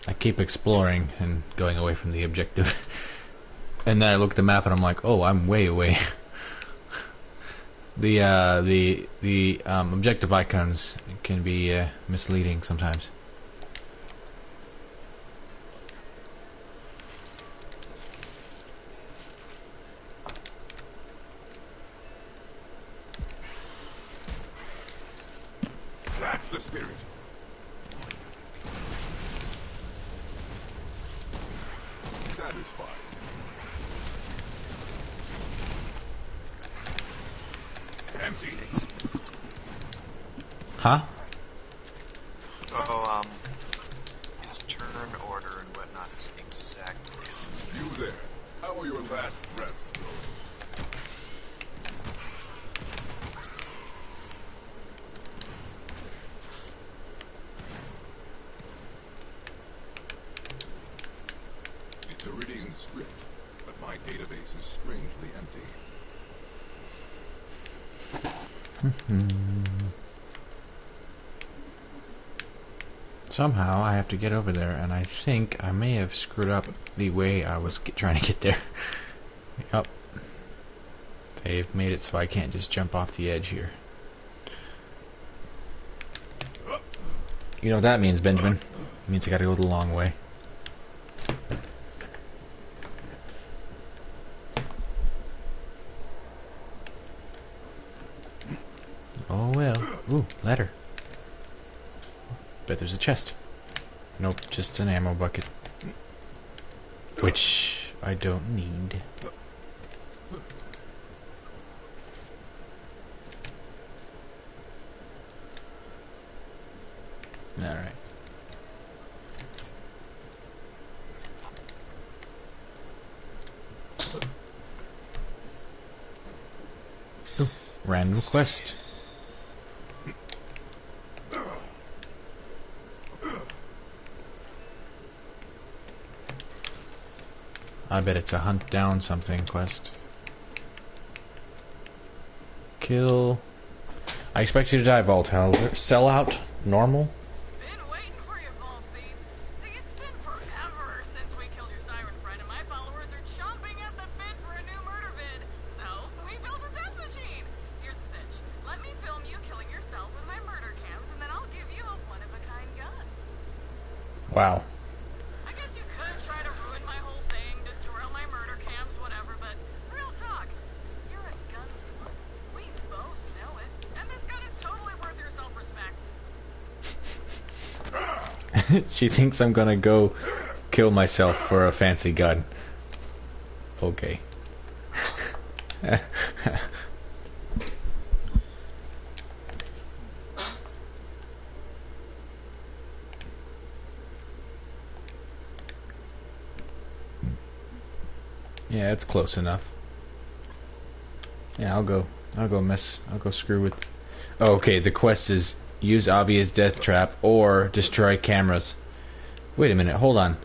I keep exploring and going away from the objective. And then I look at the map and I'm like, oh, I'm way away. The objective icons can be misleading sometimes. That's the spirit. Satisfied. Empty. Huh? Oh, his turn order and whatnot is exactly as expected. You there. How are your last breaths going? It's Iridian script, but my database is strangely empty. Somehow I have to get over there, and I think I may have screwed up the way I was trying to get there. Yup. They've made it so I can't just jump off the edge here. You know what that means, Benjamin? It means I gotta go the long way. Oh well. Ooh, ladder. Bet there's a chest. Nope, just an ammo bucket. Which I don't need. Alright. Ooh, random quest. I bet it's a hunt down something quest. Kill. I expect you to die, Vault Helder. Sell out. Normal. Been waiting for you, Vault Thief. See, it's been forever since we killed your siren friend, and my followers are chomping at the bit for a new murder vid. So, we built a death machine. Here's the sitch. Let me film you killing yourself with my murder cams, and then I'll give you a one-of-a-kind gun. Wow. I guess you could try to ruin my whole thing, destroy all my murder cams, whatever, but real talk, you're a gun slut. We both know it, and this gun is totally worth your self-respect. She thinks I'm gonna go kill myself for a fancy gun. Okay. Yeah, it's close enough. Yeah, I'll go screw with. Oh, okay, the quest is use obvious death trap or destroy cameras. Wait a minute, hold on.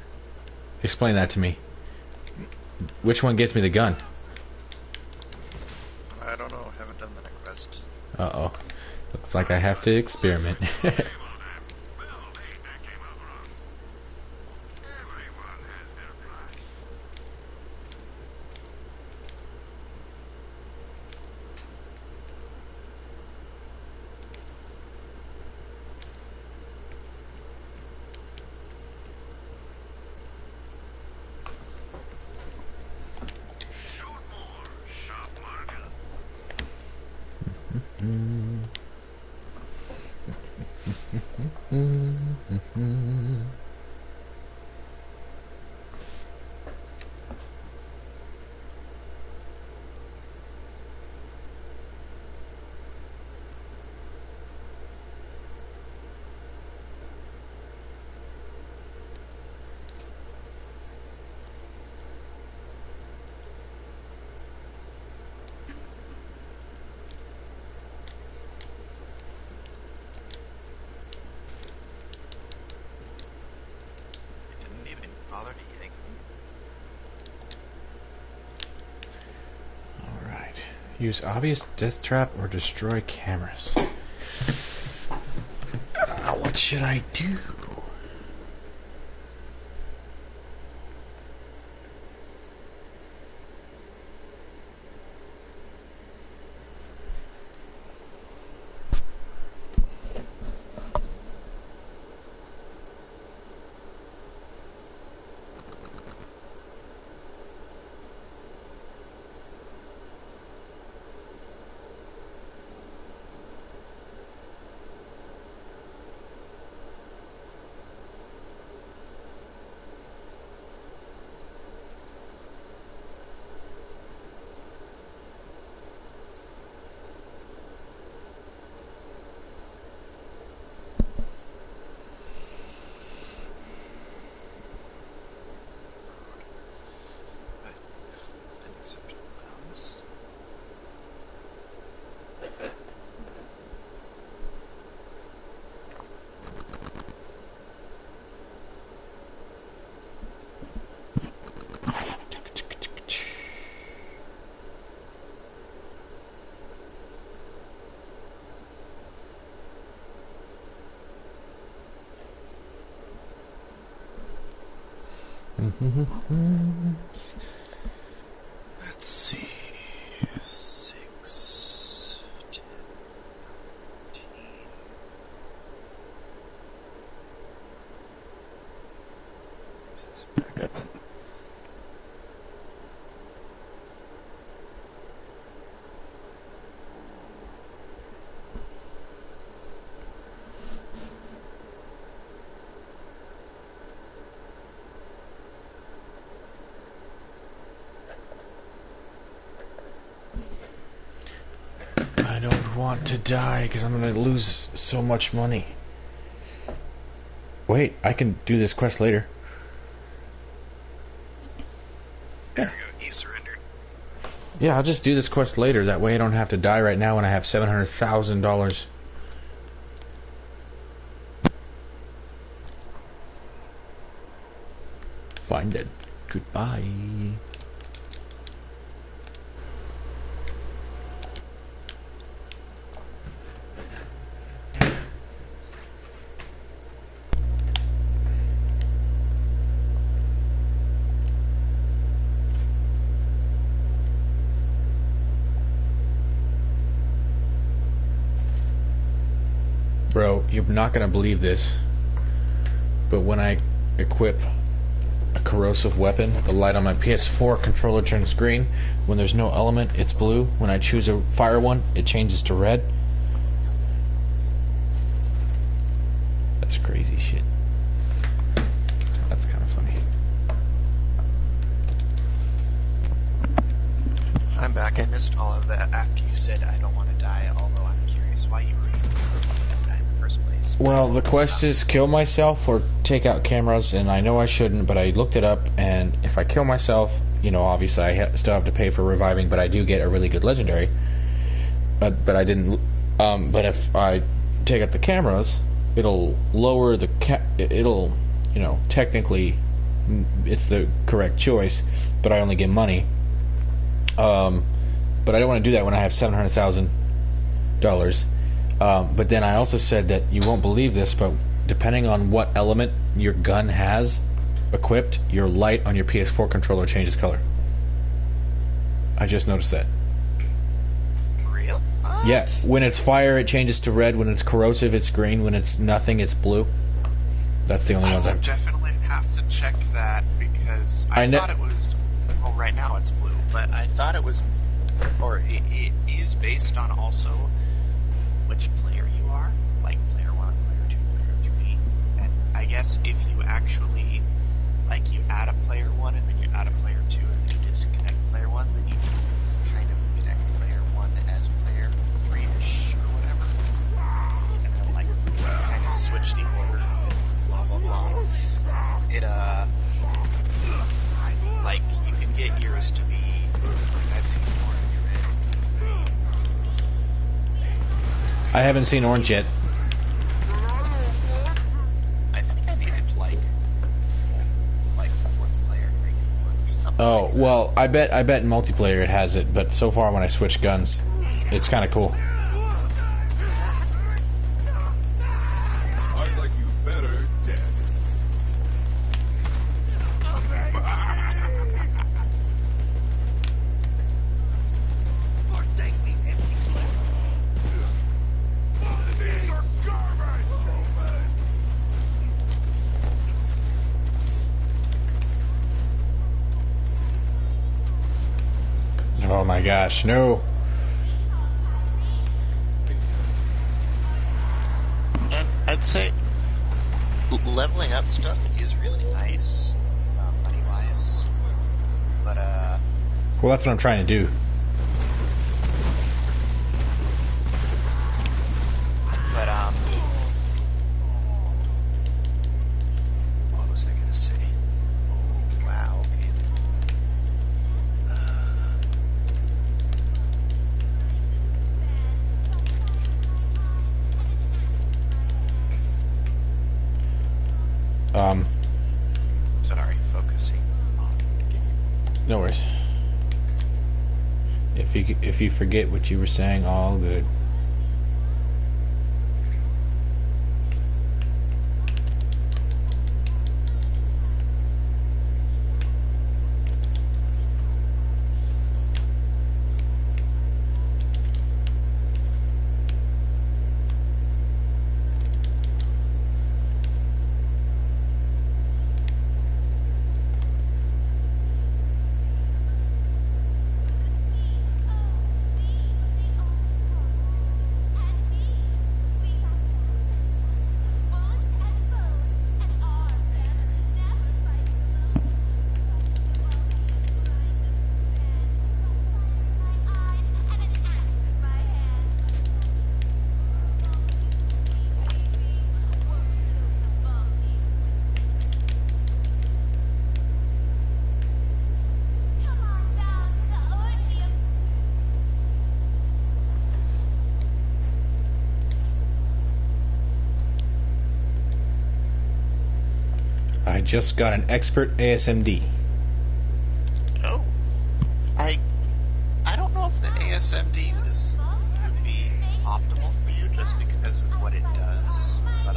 Explain that to me. Which one gets me the gun? I don't know. Haven't done that quest. Uh-oh. Looks like I have to experiment. Didn't even bother to yank me. Alright. Use obvious death trap or destroy cameras. What should I do? Let's see. 6, 10, 13. This is back up. I don't want to die because I'm going to lose so much money. Wait, I can do this quest later. There we go. He surrendered. Yeah, I'll just do this quest later. That way I don't have to die right now when I have $700,000. Find it. Goodbye. Bro, you're not gonna believe this, but when I equip a corrosive weapon, the light on my PS4 controller turns green. When there's no element, it's blue. When I choose a fire one, it changes to red. That's crazy shit. That's kind of funny. I'm back. I missed all of that after you said I don't want to die, although I'm curious why you were even going to die in the first place. Well, the quest is kill myself or take out cameras, and I know I shouldn't, but I looked it up, and if I kill myself, you know, obviously I still have to pay for reviving, but I do get a really good legendary. But I didn't. But if I take out the cameras, it'll lower the it'll, you know, technically it's the correct choice, but I only get money. But I don't want to do that when I have $700,000. But then I also said that you won't believe this, but depending on what element your gun has equipped, your light on your PS4 controller changes color. I just noticed that. Real? What? Yeah, when it's fire, it changes to red. When it's corrosive, it's green. When it's nothing, it's blue. That's the only ones I I've... definitely have to check that because I thought it was. Well, right now it's blue, but I thought it was, or it is based on also which player you are, like player 1, player 2, player 3. And I guess if you actually, like, you add a player 1 and then you add a player 2 and then you disconnect player 1, then you can kind of connect player 1 as player 3-ish or whatever. And then, like, kind of switch the order and blah blah blah. It, like, you can get yours to be, like, I've seen orange, red, green. I haven't seen orange yet. I think I needed, like fourth player to make it work or something. Oh, like that. well, I bet in multiplayer it has it, but so far when I switch guns, it's kind of cool. I'd like you better dead. Forsake these empty cliffs. These are garbage! Oh my gosh, no. And I'd say leveling up stuff is really nice, money-wise. But, Well, that's what I'm trying to do. what was I gonna say? Oh, wow, okay then. Sorry, focusing on the game. No worries. If you forget what you were saying, all good. I just got an expert ASMD. Oh. I don't know if the ASMD would be optimal for you just because of what it does, but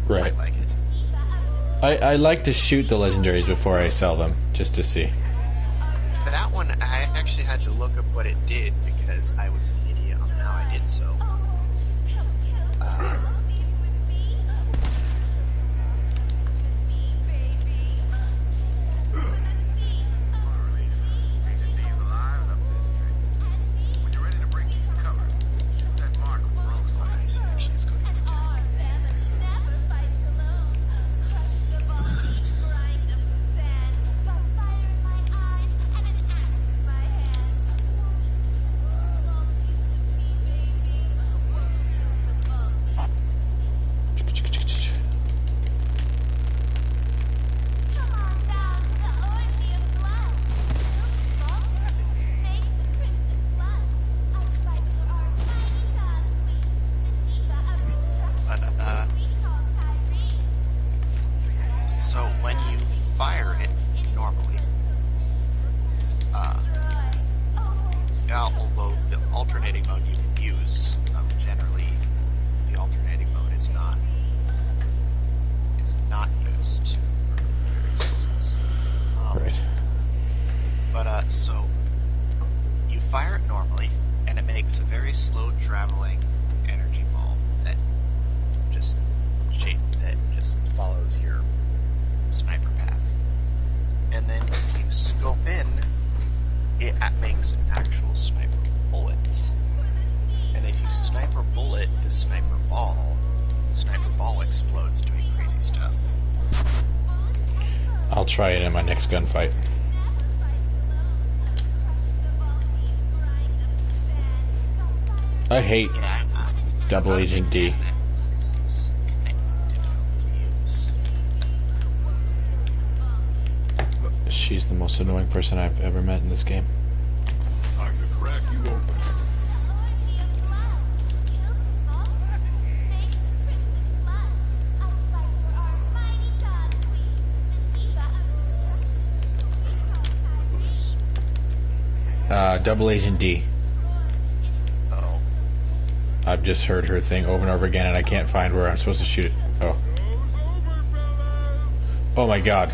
Right. I like it. I like to shoot the legendaries before I sell them, just to see. For that one, I actually had to look up what it did because I was an idiot on how I did so. Agent D's alive and up to his tricks. When you're ready to break these cover, shoot that mark on the rogue side. I see, actually, it's going to be different. So when you fire it normally, although the alternating mode you can use, generally the alternating mode is not used for various reasons. Right. But so you fire it normally, and it makes a very slow traveling energy ball that just follows your sniper path. And then if you scope in, it makes an actual sniper bullet. And if you sniper bullet the sniper ball explodes doing crazy stuff. I'll try it in my next gunfight. I hate Yeah, Double I'm not a Agent big D. fan of that, just 'cause it's kind of difficult to use. She's the most annoying person I've ever met in this game. Time to crack you open. Double Agent D. Oh. I've just heard her thing over and over again, and I can't find where I'm supposed to shoot it. Oh. Oh my god.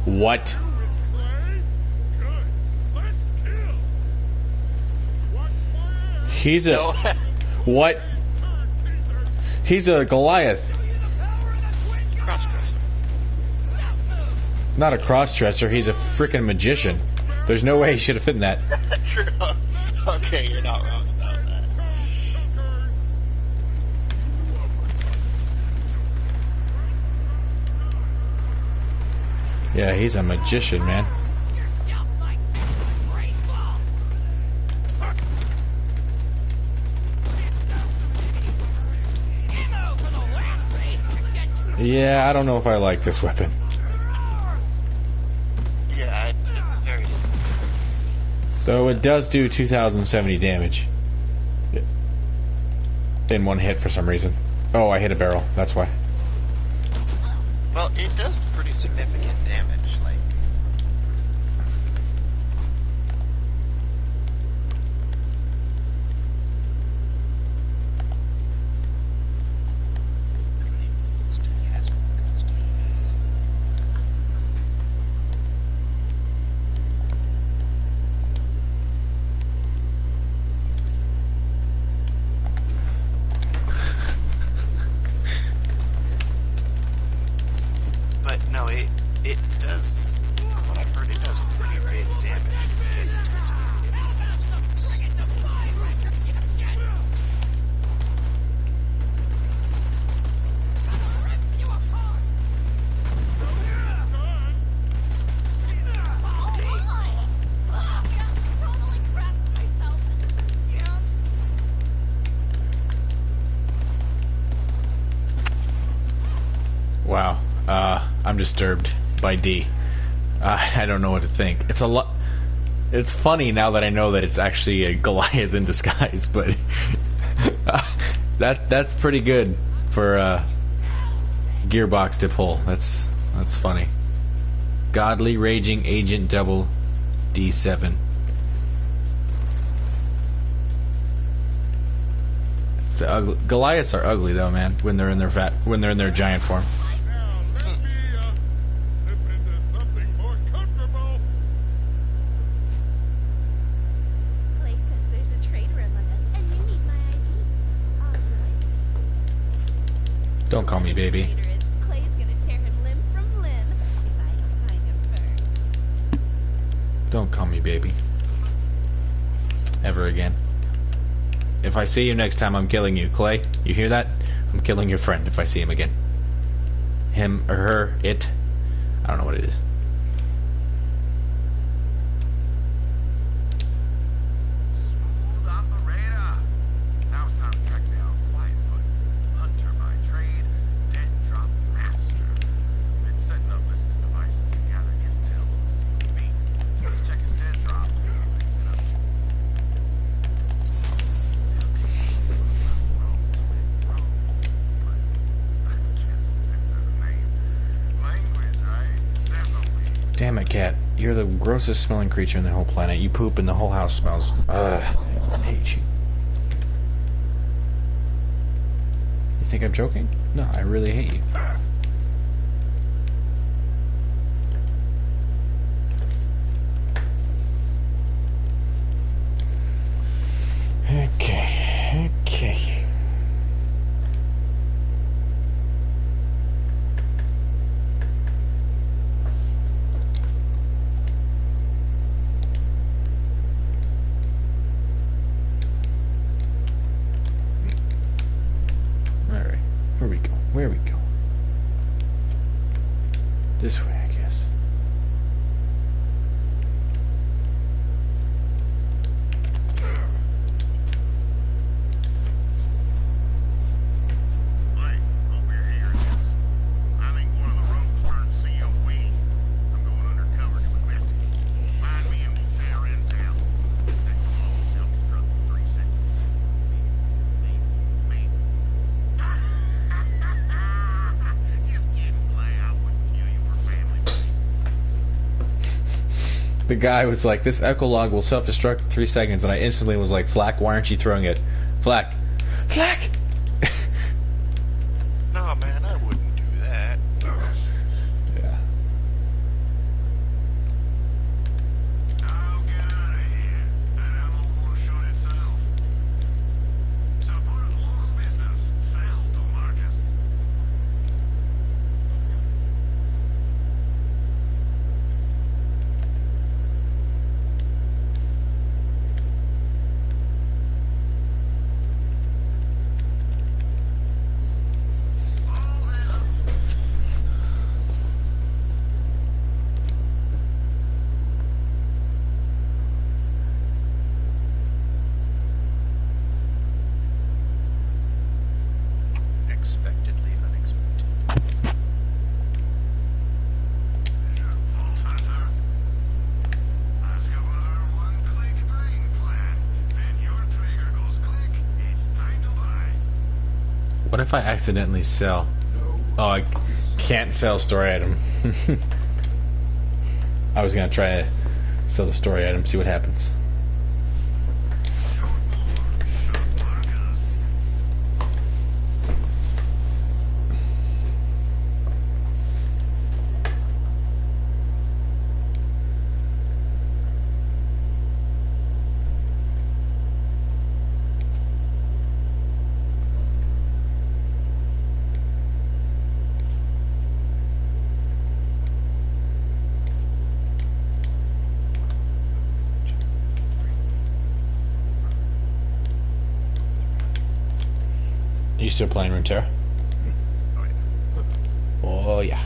What? He's a... No. What? He's a Goliath. Crossdresser. Not a cross-dresser, he's a freaking magician. There's no way he should have fit in that. True. Okay, you're not wrong about that. Yeah, he's a magician, man. Yeah, I don't know if I like this weapon. Yeah, it's very difficult to use. So it does do 2,070 damage. In one hit for some reason. Oh, I hit a barrel, that's why. Well, it does pretty significant damage, like... But no, it does, from what I've heard, it does pretty big damage. It just is very difficult to use. Wow. I'm disturbed by D. I don't know what to think. It's a lot. It's funny now that I know that it's actually a Goliath in disguise, but that's pretty good for Gearbox to pull. That's funny. Godly Raging Agent Double D7. It's the ugly. Goliaths are ugly though, man. When they're in their giant form. Now, let me, slip into something more comfortable. Clay says there's a traitor among us, and you need my ID. All right. Don't call me baby. Traitor is Clay's gonna tear him limb from limb if I don't find him first. Don't call me baby. Ever again. If I see you next time, I'm killing you. Clay, you hear that? I'm killing your friend if I see him again. Him or her, it. I don't know what it is. Smooth operator. Now it's time to track down Quietfoot, hunter by trade, dead drop master. Been setting up listening devices to gather intel on the CV. Let's check his dead drop. See what he's been up to. Still can't figure out Rogue's with Rogue, but I can't censor the name. Language, right? Definitely. Damn it, cat. You're the grossest smelling creature in the whole planet. You poop and the whole house smells. Ugh. I hate you. You think I'm joking? No, I really hate you. Okay. Alright. Where we go? This way, I guess. Blake, hope you're hearing this. I think one of the rogues turned COE. I'm going undercover to investigate. Find me empty center intel. Second law will self-destruct in 3 seconds. Me. Just kidding, Clay. I wouldn't kill you for family money. The guy was like, this echo log will self-destruct in 3 seconds, and I instantly was like, Flack, why aren't you throwing it? Flack! Flack! No, man, I wouldn't do that. Yeah. I'll get out of here. That ammo won't shoot itself. Support local business. Sell to Marcus. Expectedly unexpected. Vault Hunter. Let's go another one-click buying plan. Then your trigger goes click. It's time to buy. What if I accidentally sell? Oh, I can't sell story item. I was gonna try to sell the story item, see what happens. Short more. Shut Marcus. You still playing Runeterra? Oh, yeah. Oh yeah.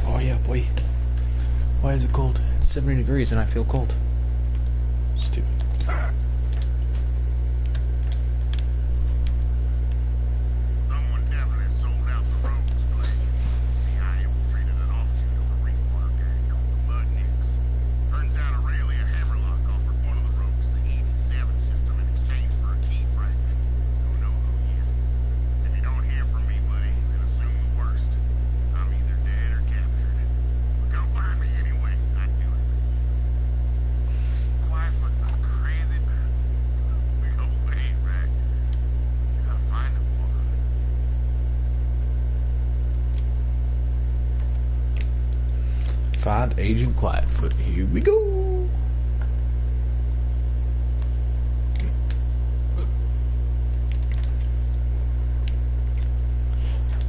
Oh yeah, boy. Why is it cold? It's 70 degrees and I feel cold. Stupid. Someone definitely sold out the rogues, Clay. The I infiltrated an office find Agent Quietfoot. Here we go.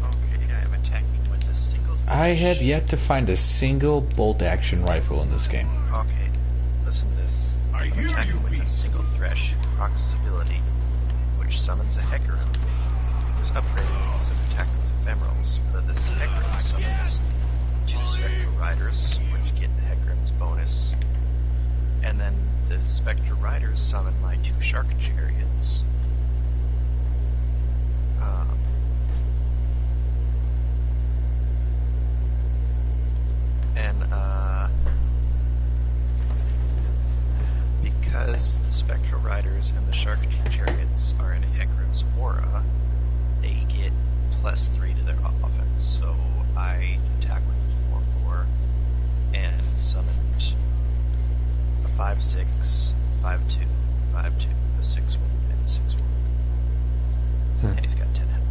Okay, I am attacking with a single thresh. I have yet to find a single bolt-action rifle in this game. Okay, listen to this. I I'm hear attacking you, with a beast. single thresh procs ability, which summons a Hecarim. It was upgraded because of attack with ephemerals, but this Hecarim summons 2 Spectral Riders, which get the Hecarim's bonus, and then the Spectral Riders summon my 2 Shark Chariots. Because the Spectral Riders and the Shark Chariots are in Hecarim's aura, they get +3 to their offense. So I attack with a 4/4 and summoned a 5/6, 5/2, 5/2, a 6/1, and a 6/1. And he's got 10 health.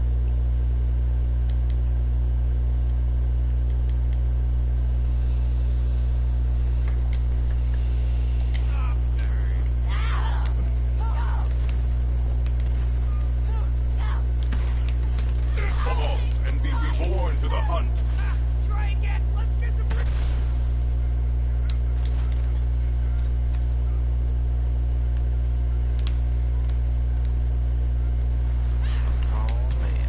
Evolve and be reborn to the hunt. Try again. Let's get the brick. Oh man.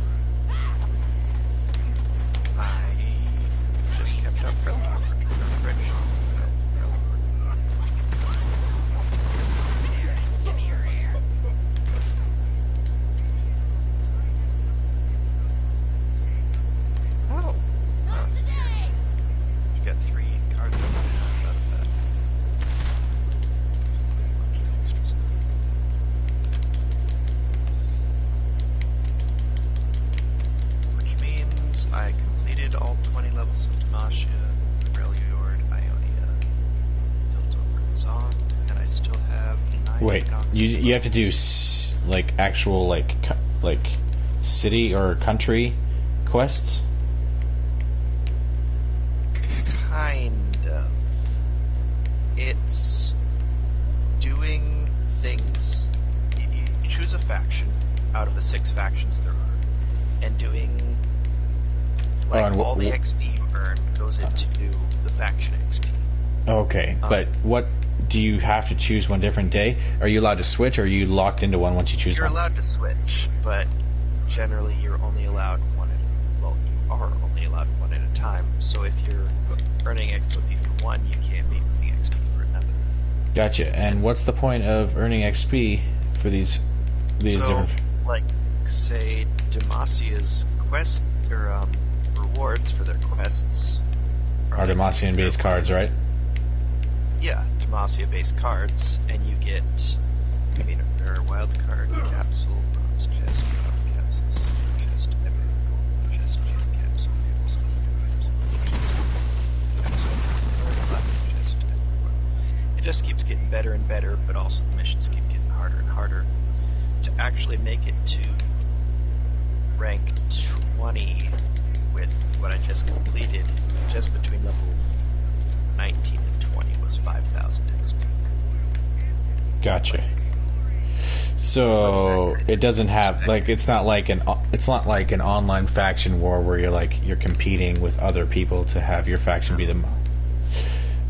I just kept up Oh. You got 3 cards out of that. Which means I completed all 20 levels of Demacia, Freljord, Ionia, built over Zon, and I still have 9 Wait, Noxus you have to do levels. like actual like city or country quests? Kind of. It's doing things. You choose a faction out of the 6 factions there are, and doing like and all the XP you earn goes into the faction XP. Okay, but what do you have to choose one different day? Are you allowed to switch, or are you locked into one once you choose You're one? allowed to switch, but generally you're only allowed one. You are only allowed one at a time. So if you're earning XP for one, you can't be earning XP for another. Gotcha. And what's the point of earning XP for these So, different? like, say Demacia's quest or rewards for their quests Are Demacian-based cards, right? Yeah, Demacia-based cards, and you get, I mean, they're a wild card, capsule, bronze chest, gold capsule, silver chest, epic, gold chest, gem capsule, capsule, platinum chest, epic. It just keeps getting better and better, but also the missions keep getting harder and harder. To actually make it to rank 20 with what I just completed, just between level 19 and 20 was 5,000 XP. Gotcha. So it doesn't have like it's not like an online faction war where you're competing with other people to have your faction be the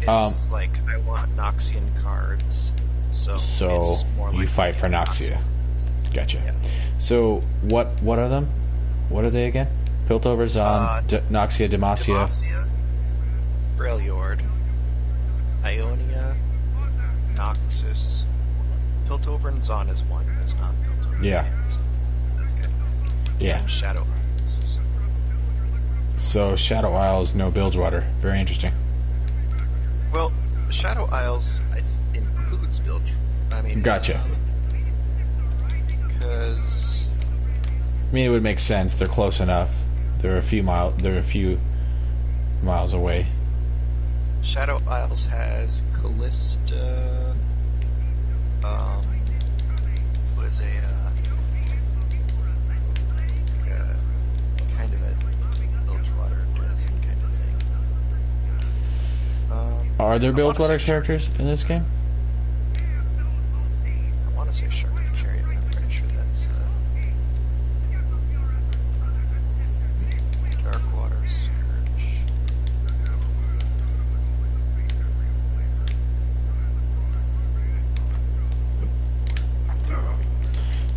It's like I want Noxian cards, so it's more you like fight for Noxia. Gotcha. Yeah. So what are them? What are they again? Piltover, Zon, Noxia, Demacia. Demacia, Freljord, Ionia, Noxus, Piltover and Zon is one. There's not Piltover. Yeah. So that's good. Yeah. And Shadow Isles. So Shadow Isles, no Bilgewater. Very interesting. Well, Shadow Isles includes Bilge. I mean, Gotcha. Because I mean, it would make sense. They're close enough. They're a few miles away. Shadow Isles has Callista, who is a kind of a Bilgewater Denizen kind of thing. Are there I wanna Bilgewater say characters in this game? I want to say Shark and Chariot, but I'm pretty sure that's Darkwater Scourge.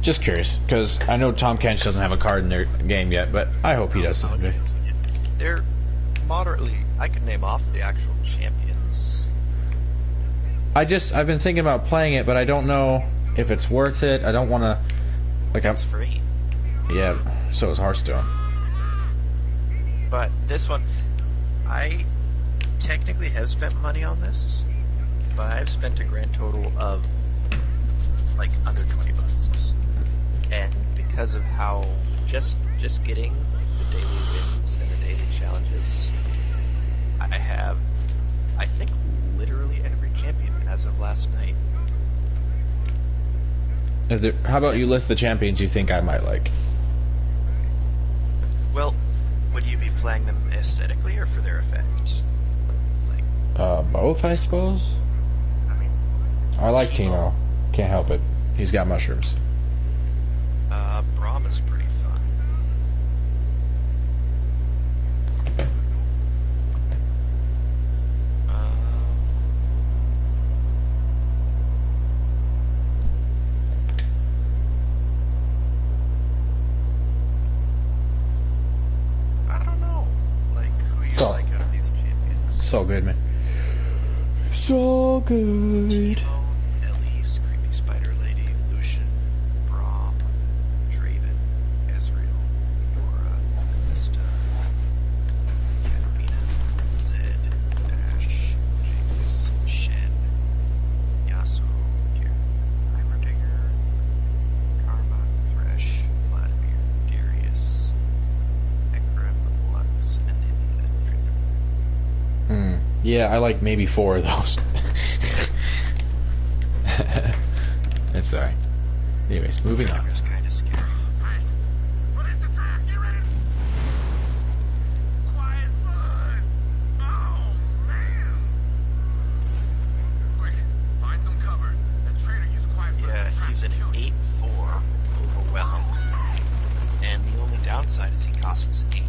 Just curious, because I know Tom Kench doesn't have a card in their game yet, but I hope he does someday. They're moderately. I could name off the actual champions. I've been thinking about playing it, but I don't know if it's worth it. I don't want to, It's free. yeah, so is Hearthstone. But this one, I technically have spent money on this, but I've spent a grand total of like under $20. And because of how just getting the daily wins and the daily challenges, I have, I think, literally every champion as of last night. How about you list the champions you think I might like? Well, would you be playing them aesthetically or for their effect? Like, Both, I suppose. I mean, I like Timo. Can't help it. He's got mushrooms. Braum is pretty fun. I don't know. Like, who you So- like out of these champions? So good, man. So good. Timo, Elise, Creepy Spider Lady, Lucian, Braum, Draven, Ezreal, Yora, Mista, Katarina, Zed, Ashe, Jinx, Shen, Yasuo, Heimerdinger, Karma, Thresh, Vladimir, Darius, Ekrim, Lux, and India. Yeah, I like maybe 4 of those. That's alright. Anyways, moving on. It's kind of scary. Let's attack! Get ready! Quiet foot! Oh, man! Quick, find some cover. That traitor used quiet foot. Yeah, he's an 8-4 with Overwhelm. And the only downside is he costs 8.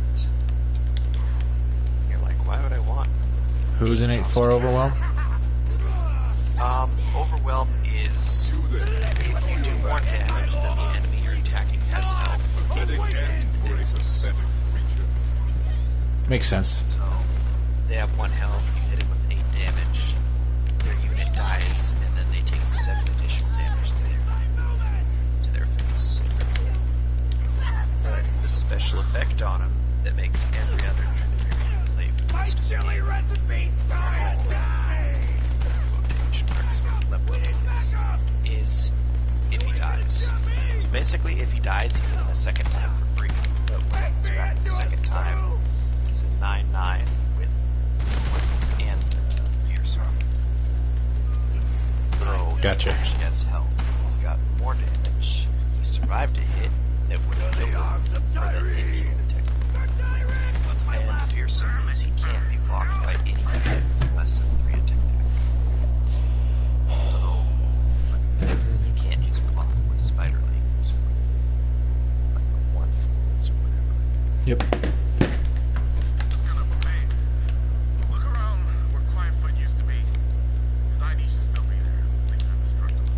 You're like, why would I want? Who's an 8-4 overwhelm? Overwhelm is if you do more damage than the enemy you're attacking has health. Makes sense. So they have 1 health, you hit him with 8 damage, their unit dies, and then they take 7 additional damage to their face. But the special effect on him that makes every other play for the rest of the game is if he dies. So basically, if he dies, you get him a second time for free. But when he comes back the second time, he's a 9/9 with and fearsome. So Gotcha. he actually has health. He's got more damage. He survived a hit that would have killed him, or that did kill him technically. And fearsome means he can't be blocked by any unit with less than 3 attack. So you can't use block with spider legs with like a 1/4 or whatever. Yep. Look around where Quietfoot used to be. His ID should still be there. This thing's indestructible.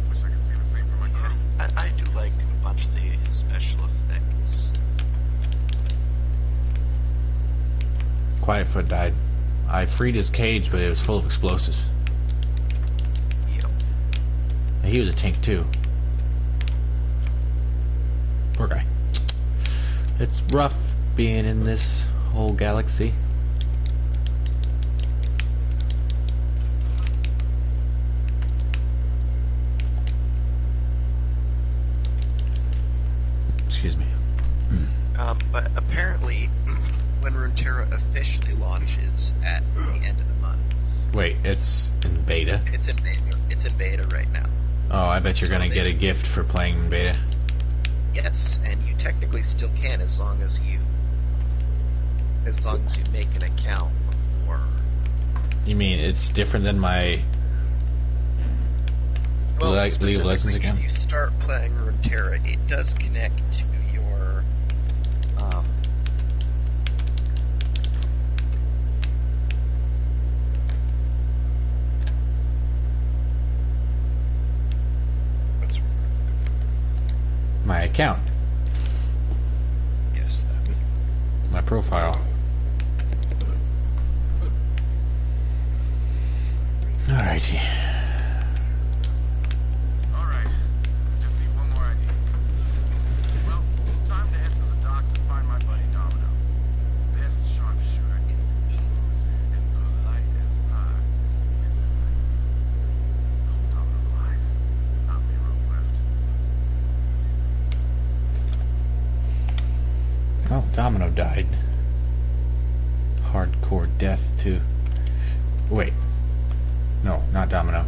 Wish I could say the same for my crew. I do like a bunch of the special effects. Quietfoot died. I freed his cage, but it was full of explosives. Yep. And he was a tank too. Poor guy. It's rough being in this whole galaxy. Excuse me. But apparently, when Runeterra officially launches at the end of the month, Wait, it's in beta? it's in beta. It's in beta right now. Oh, I bet you're So gonna they- get a gift for playing in beta. Yes, and you technically still can as long as you make an account before You mean it's different than my Well, League of Legends specifically, again? if you start playing Runeterra, it does connect to your what's the word I'm looking for? My account, Yes, that thing. my profile. Alrighty. Alright. Just need one more idea. Well, time to head to the docks and find my buddy Domino. Best sharpshooter in the business and polite as pie. It's his name. Hope Domino's alive. Not many roads left. Well, Domino died. Hardcore death too. Wait. No, not Domino.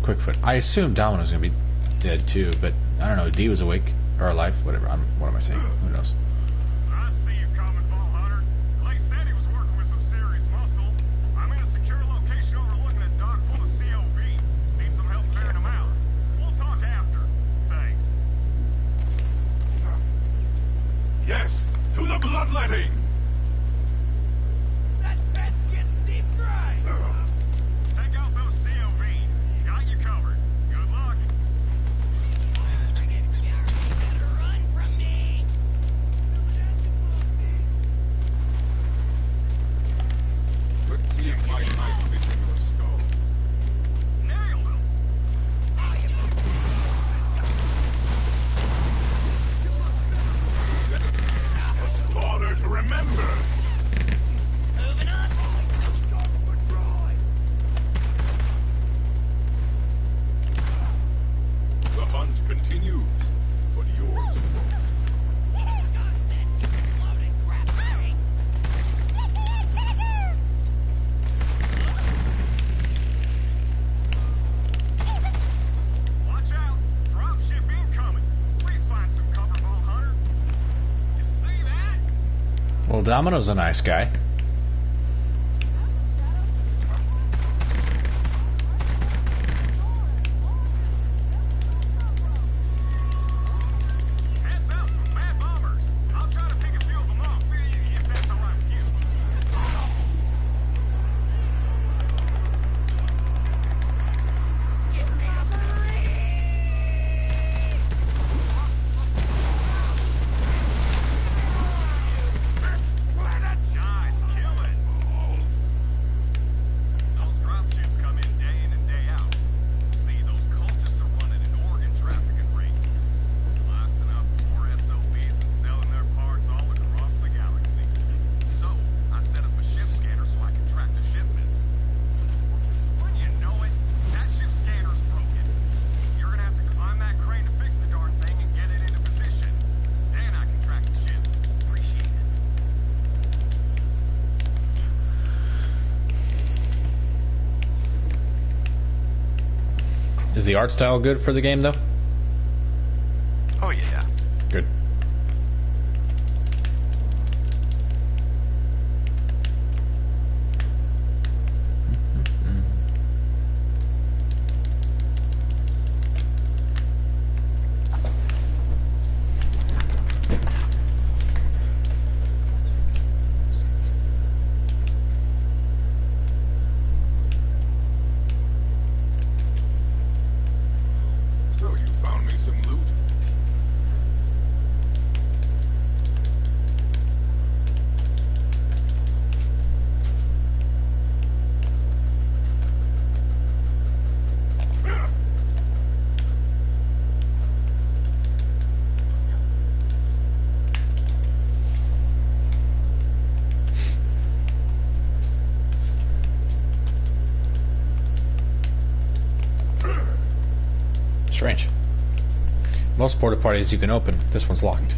Quickfoot. I assume Domino's gonna be dead too, but I don't know. D was awake or alive, whatever. What am I saying? Who knows? I see you coming, Ball Hunter. Clay said he was working with some serious muscle. I'm in a secure location overlooking a dock full of COV. Need some help clearing them out. We'll talk after. Thanks. Yes, to the bloodletting! That bet's getting deep dry. Take out those COV. Got you covered. Good luck. Run from me. Let's see if my knife fits in your skull. Nailed him. A slaughter to remember! Moving on. The hunt continues, but yours won't. Watch out! Dropship incoming! Please find some cover, Ball Hunter. You see that? Well, Domino's a nice guy. Heads up! Bad bombers! I'll try to pick a few of them off, if that's alright with you. Nice killing! Those dropships come in and day out. See, those cultists are running an organ trafficking ring. Slicing up more SOBs and selling their parts all across the galaxy. So, I set up a ship scanner so I can track the shipments. When you know it, that ship scanner's broken. You're gonna have to climb that crane to fix the darn thing and get it into position. Then I can track the ship. Appreciate it. Is the art style good for the game though? Oh yeah. Good. So you found me some loot? Strange. Most porta potties you can open. This one's locked.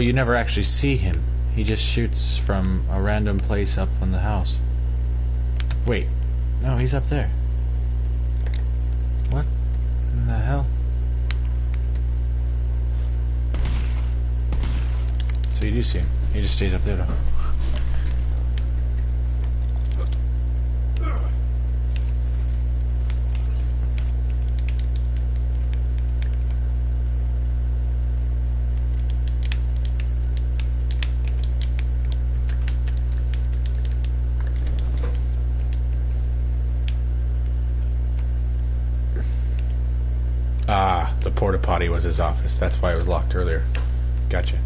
you never actually see him. He just shoots from a random place up on the house. Wait. No, he's up there. What in the hell? So you do see him. He just stays up there though. Ah, the porta potty was his office. That's why it was locked earlier. Gotcha.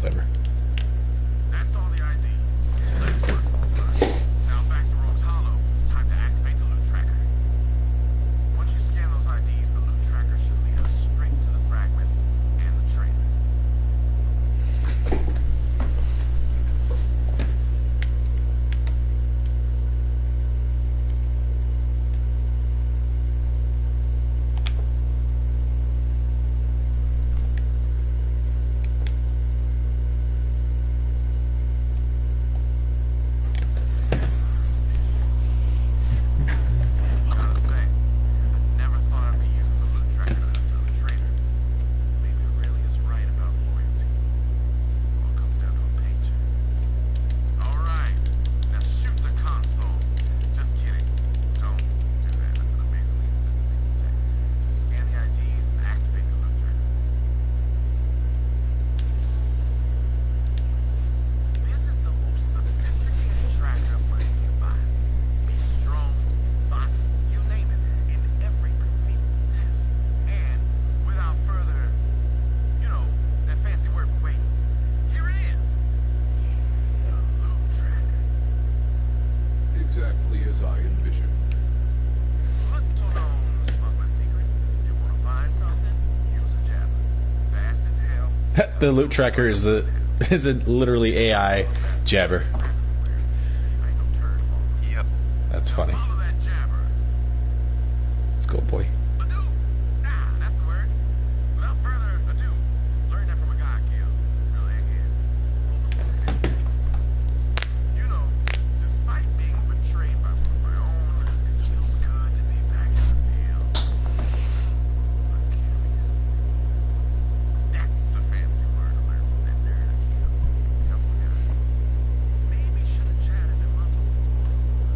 Clever. That's all the IDs. Nice work. Now back to Rogue's Hollow. It's time to activate the loot tracker. Once you scan those IDs, the loot tracker should lead us straight to the fragment and the train. Gotta say, I never thought I'd be using the loot tracker to outdo the trainer. Maybe it really is right about loyalty. All comes down to a paycheck. Alright, now shoot the console. Just kidding. Don't do that. That's an amazingly expensive piece of tech. Just scan the IDs and activate the loot tracker. This is the most sophisticated tracker money can buy. Meets drones, bots, you name it, in every conceivable test. And without further, that fancy word for waiting, here it is. The loot tracker. Exactly as I envisioned. Little known smuggler secret. You wanna find something? Use a jabber. Fast as hell. The loot tracker is a literally AI jabber. Ain't no turd fault. Yep. That's funny. Follow that jabber. Let's go, boy. Ado! Ah, that's the word. Without further ado, learn that from a guy I killed. Real egghead. Despite being betrayed by one of my own, it feels good to be back in the field. I'm curious. That's a fancy word I learned from that nerd I killed. Couple of guys. Maybe should have chatted him up a little.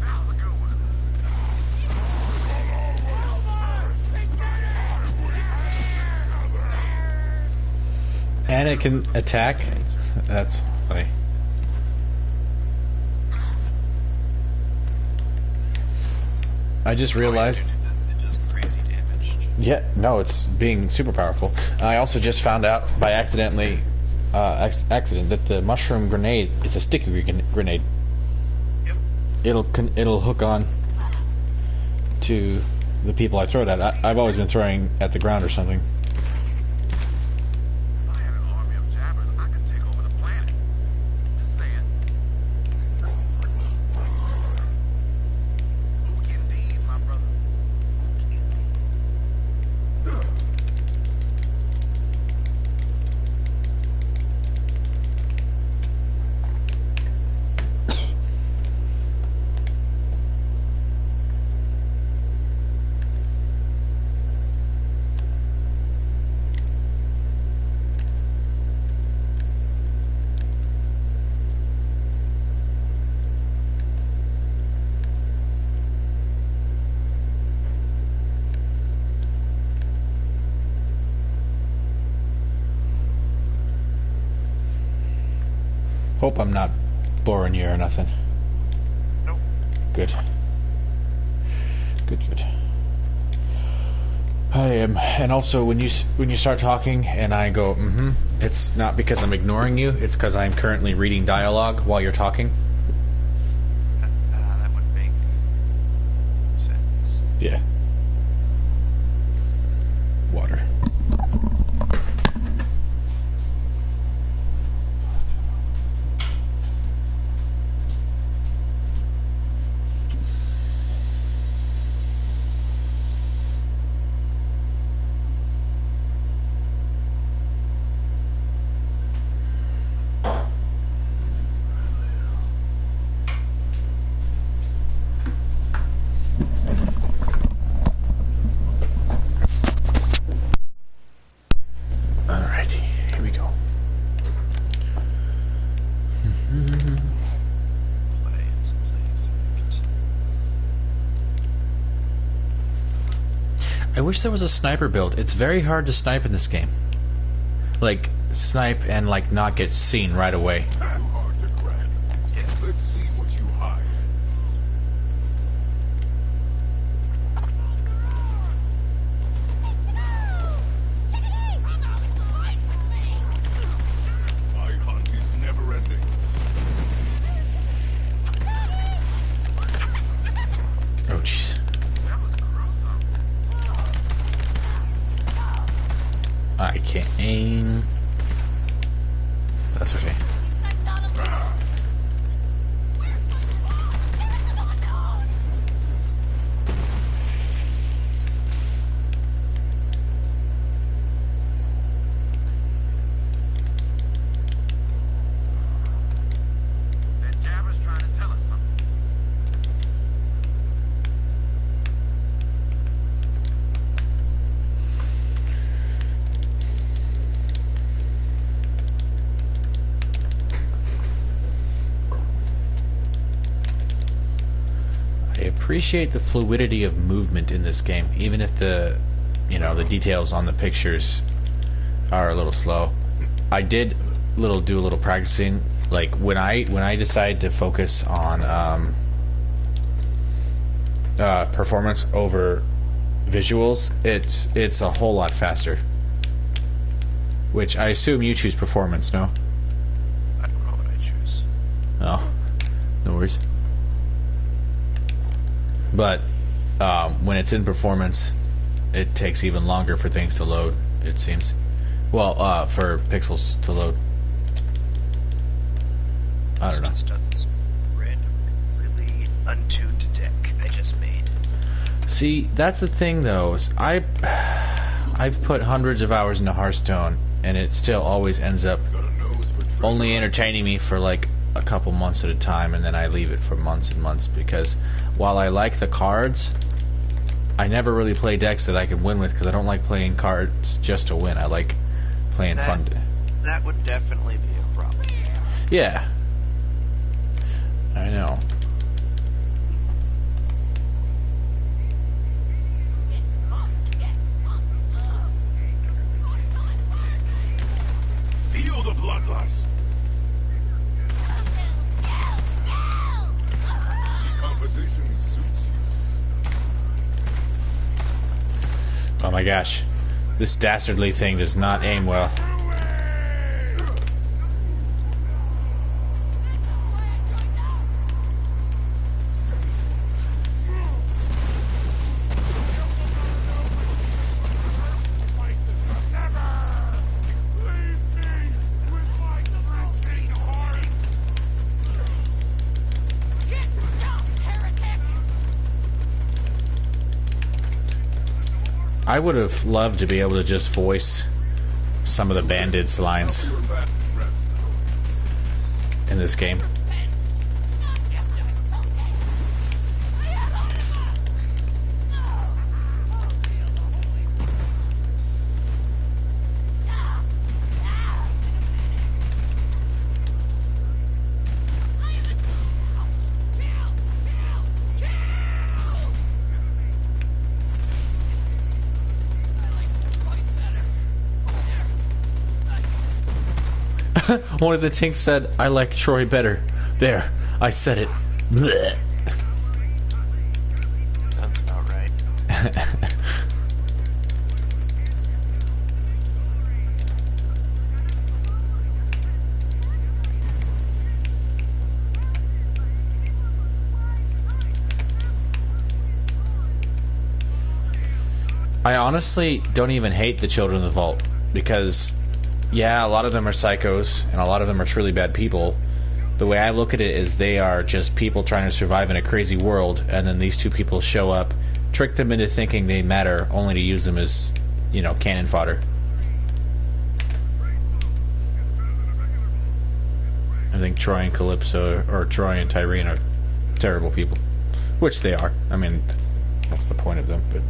That was a good one. And it can attack. That's funny. I just realized. It does crazy damage. Yeah, no, it's being super powerful. I also just found out by accident that the mushroom grenade is a sticky grenade. Yep. It'll hook on to the people I throw it at. I've always been throwing at the ground or something. If I had an army of jabbers, I could take over the planet. Just saying. Ook indeed, my brother. Ook indeed. Hope I'm not boring you or nothing. Nope. Good. Good. I am, and also when you start talking and I go, it's not because I'm ignoring you. It's because I'm currently reading dialogue while you're talking. That would make sense. Yeah. Water. Alrighty, here we go. Play effect. I wish there was a sniper build. It's very hard to snipe in this game. Like, snipe and, like, not get seen right away. Too hard to crack. Yeah. Let's see what you hide. My hunt is never ending. Oh, jeez. That was gruesome. I can't aim. That's okay. That jabber's trying to tell us something. I appreciate the fluidity of movement in this game, even if the details on the pictures are a little slow. I did do a little practicing, like when I decide to focus on performance over visuals, it's a whole lot faster. Which I assume you choose performance, no? I don't know what I choose. Oh, no worries. But when it's in performance, it takes even longer for things to load, it seems. Well, for pixels to load. I don't know. Just on this random, completely untuned deck I just made. See, that's the thing though, is I've put hundreds of hours into Hearthstone, and it still always ends up Got a nose for treasure. only entertaining me for like a couple months at a time, and then I leave it for months and months, because while I like the cards, I never really play decks that I can win with, because I don't like playing cards just to win. I like playing fun. That would definitely be a problem. Yeah. I know. Feel the bloodlust. Composition suits you. Oh my gosh. This dastardly thing does not aim well. I would have loved to be able to just voice some of the bandits' lines Your last breath. in this game. One of the tinks said, "I like Troy better." There, I said it. Blech. That's about right. I honestly don't even hate the children of the vault because, yeah, a lot of them are psychos and a lot of them are truly bad people. The way I look at it is they are just people trying to survive in a crazy world, and then these two people show up, trick them into thinking they matter, only to use them as, cannon fodder. I think Troy and Calypso, or Troy and Tyrene, are terrible people, which they are. I mean, that's the point of them, but...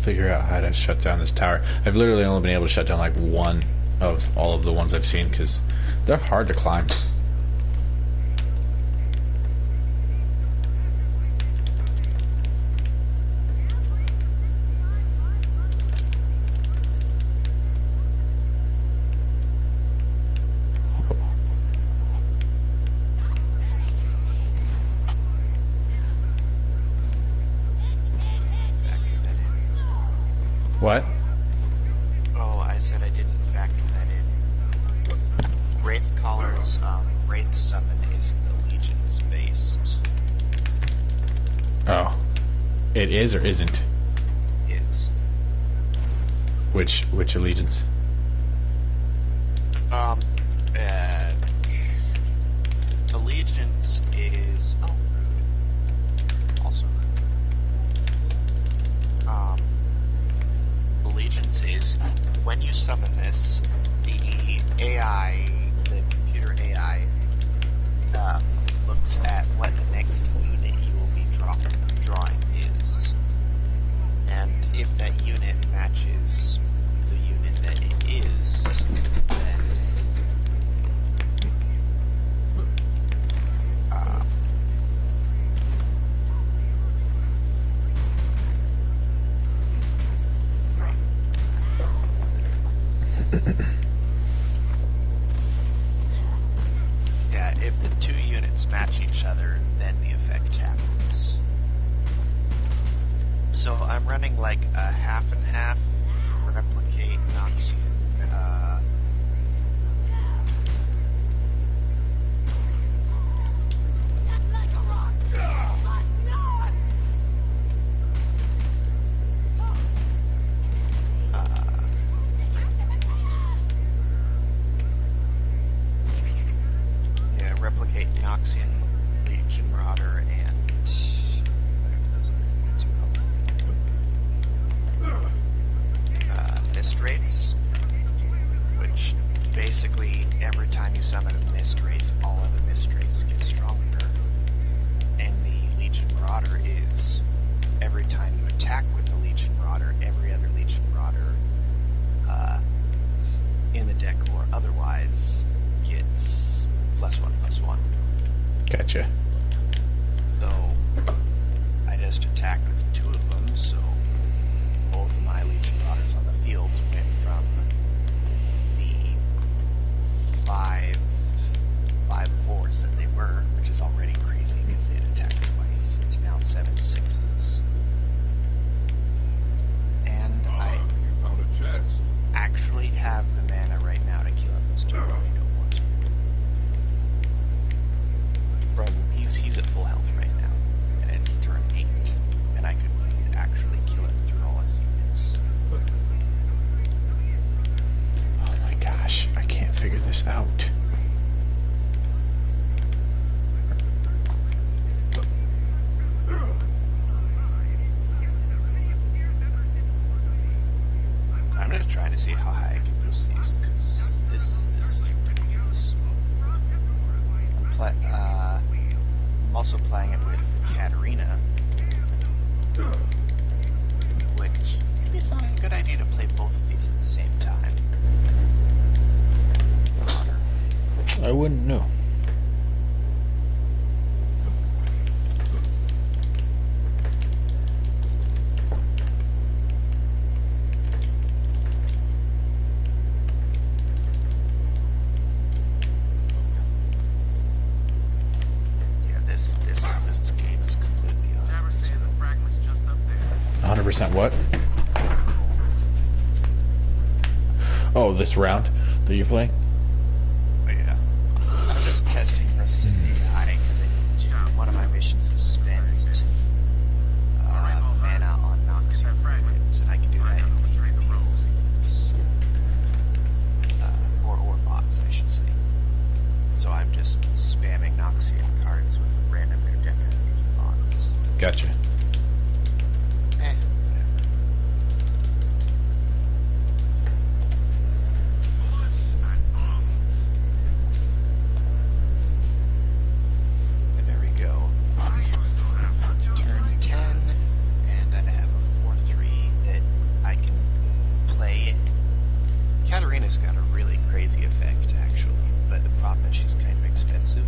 figure out how to shut down this tower. I've literally only been able to shut down like one of all of the ones I've seen because they're hard to climb. What? Oh, I said I didn't factor that in. Wraith Caller's Wraith Summon is Allegiance based. Oh. It is or isn't? Is. Which Allegiance? Allegiance is... Oh, rude. Also rude. Allegiance is when you summon this, the AI, the computer AI, looks at what the next unit you will be drawing is. And if that unit matches the unit that it is, then yeah, if the two units match each other, then the effect happens. So I'm running like a half and half replicate Noxian, replicate Noxian, Legion Marauder, and whatever those other units are called. Mist Wraiths, which basically every time you summon a Mist Wraith, all other Mist Wraiths get stronger. And the Legion Marauder is every time you attack with the Legion Marauder, every other Legion Marauder in the deck or otherwise gets +1/+1. Gotcha. So I just attacked with two of them, so both of my Legion Marauders on the field went from the 5/4s that they were, which is already crazy because they had attacked twice. It's now 7/6s. And I You found a chest. actually have the mana right now to kill up this dude if you don't want to. He's at full health right now, and it's turn 8, and I could actually kill him through all his units. Oh my gosh, I can't figure this out. I'm just see how high I can boost these, because this is ridiculous. I'm also playing it with Katarina, which maybe it's not a good idea to play both of these at the same time. I wouldn't know. Yeah, this game is completely Never say the fragment's just up there. 100% what? Oh, this round that you're playing? But yeah, I'm just testing versus AI because one of my missions is spend mana on Noxian units, and I can do that in or bots, I should say. So I'm just spamming Noxian cards with random new deck activating bots. Gotcha. Whatever. And there we go. Turn 10, and I have a 4/3 that I can play. Katarina's got a really crazy effect, actually, but the problem is she's kind of expensive.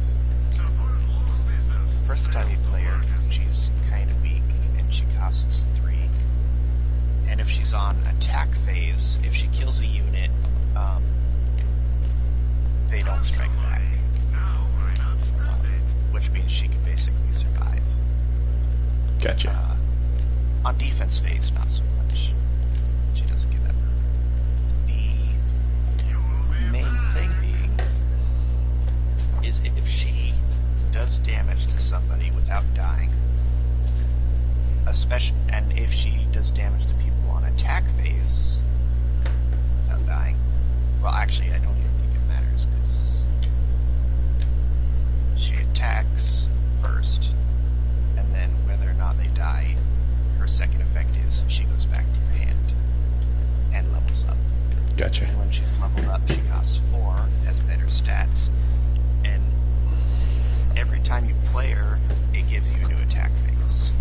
First time you play her, she's kind of weak, and she costs 3. And if she's on attack phase, if she kills a unit, they don't strike back. Which means she can basically survive. Gotcha. On defense phase, not so much. She doesn't get that. The main thing being is if she does damage to somebody without dying, especially, and if she does damage to people on attack phase without dying, well, actually, I don't even think it matters because she attacks first, and then whether or not they die, her second effect is she goes back to your hand and levels up. Gotcha. And when she's leveled up, she costs 4, has better stats, and every time you play her, it gives you a new attack phase.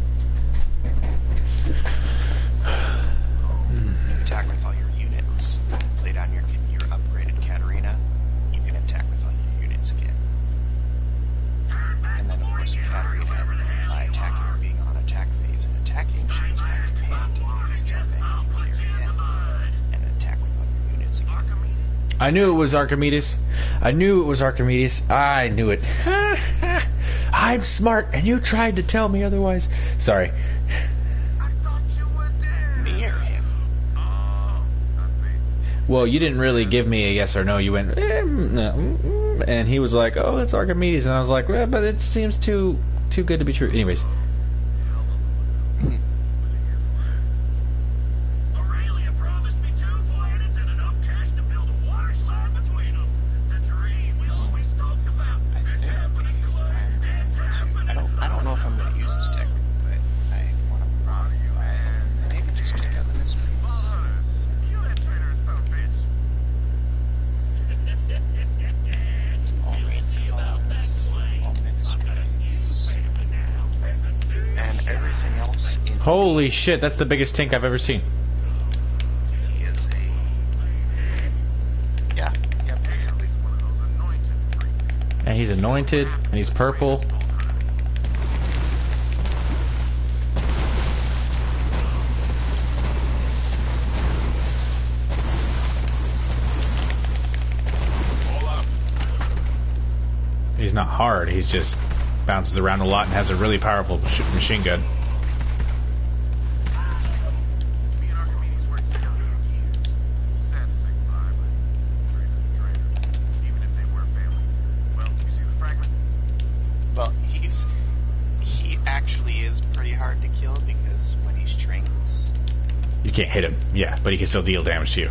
You attack with all your units, play down your upgraded Katarina, you can attack with all your units again. And then, of course, Katarina, by attacking or being on attack phase and attacking, she goes back to your hand, and you just jump in and you clear again, and attack with all your units again. I knew it was Archimedes. I knew it was Archimedes. I knew it. I'm smart, and you tried to tell me otherwise. Sorry. I thought you were there. Me or him? Oh, I see. Well, you didn't really give me a yes or no. You went, and he was like, "Oh, it's Archimedes," and I was like, well, "But it seems too good to be true." Anyways, Aurelia promised me 2 planets and enough cash to build a water slide between them. The dream we always talked about. I It's think happening, Clay. It's happening. I don't know if I'm going to use this tech, but I want to modify it and maybe just take out the mysteries. You that traitor son of a bitch. All red colors, all mysteries, and everything else in holy shit, that's the biggest tank I've ever seen. he is a basically. He's one of those anointed freaks. And he's anointed, and he's purple. All up. He's not hard. He's just bounces around a lot and has a really powerful machine gun. Me and Archimedes worked together for years. Sad to say goodbye, but traitor's a traitor. Even if they were family. Well, you see the fragment? Well, he actually is pretty hard to kill because when he shrinks, You can't hit him, yeah, but he can still deal damage to you.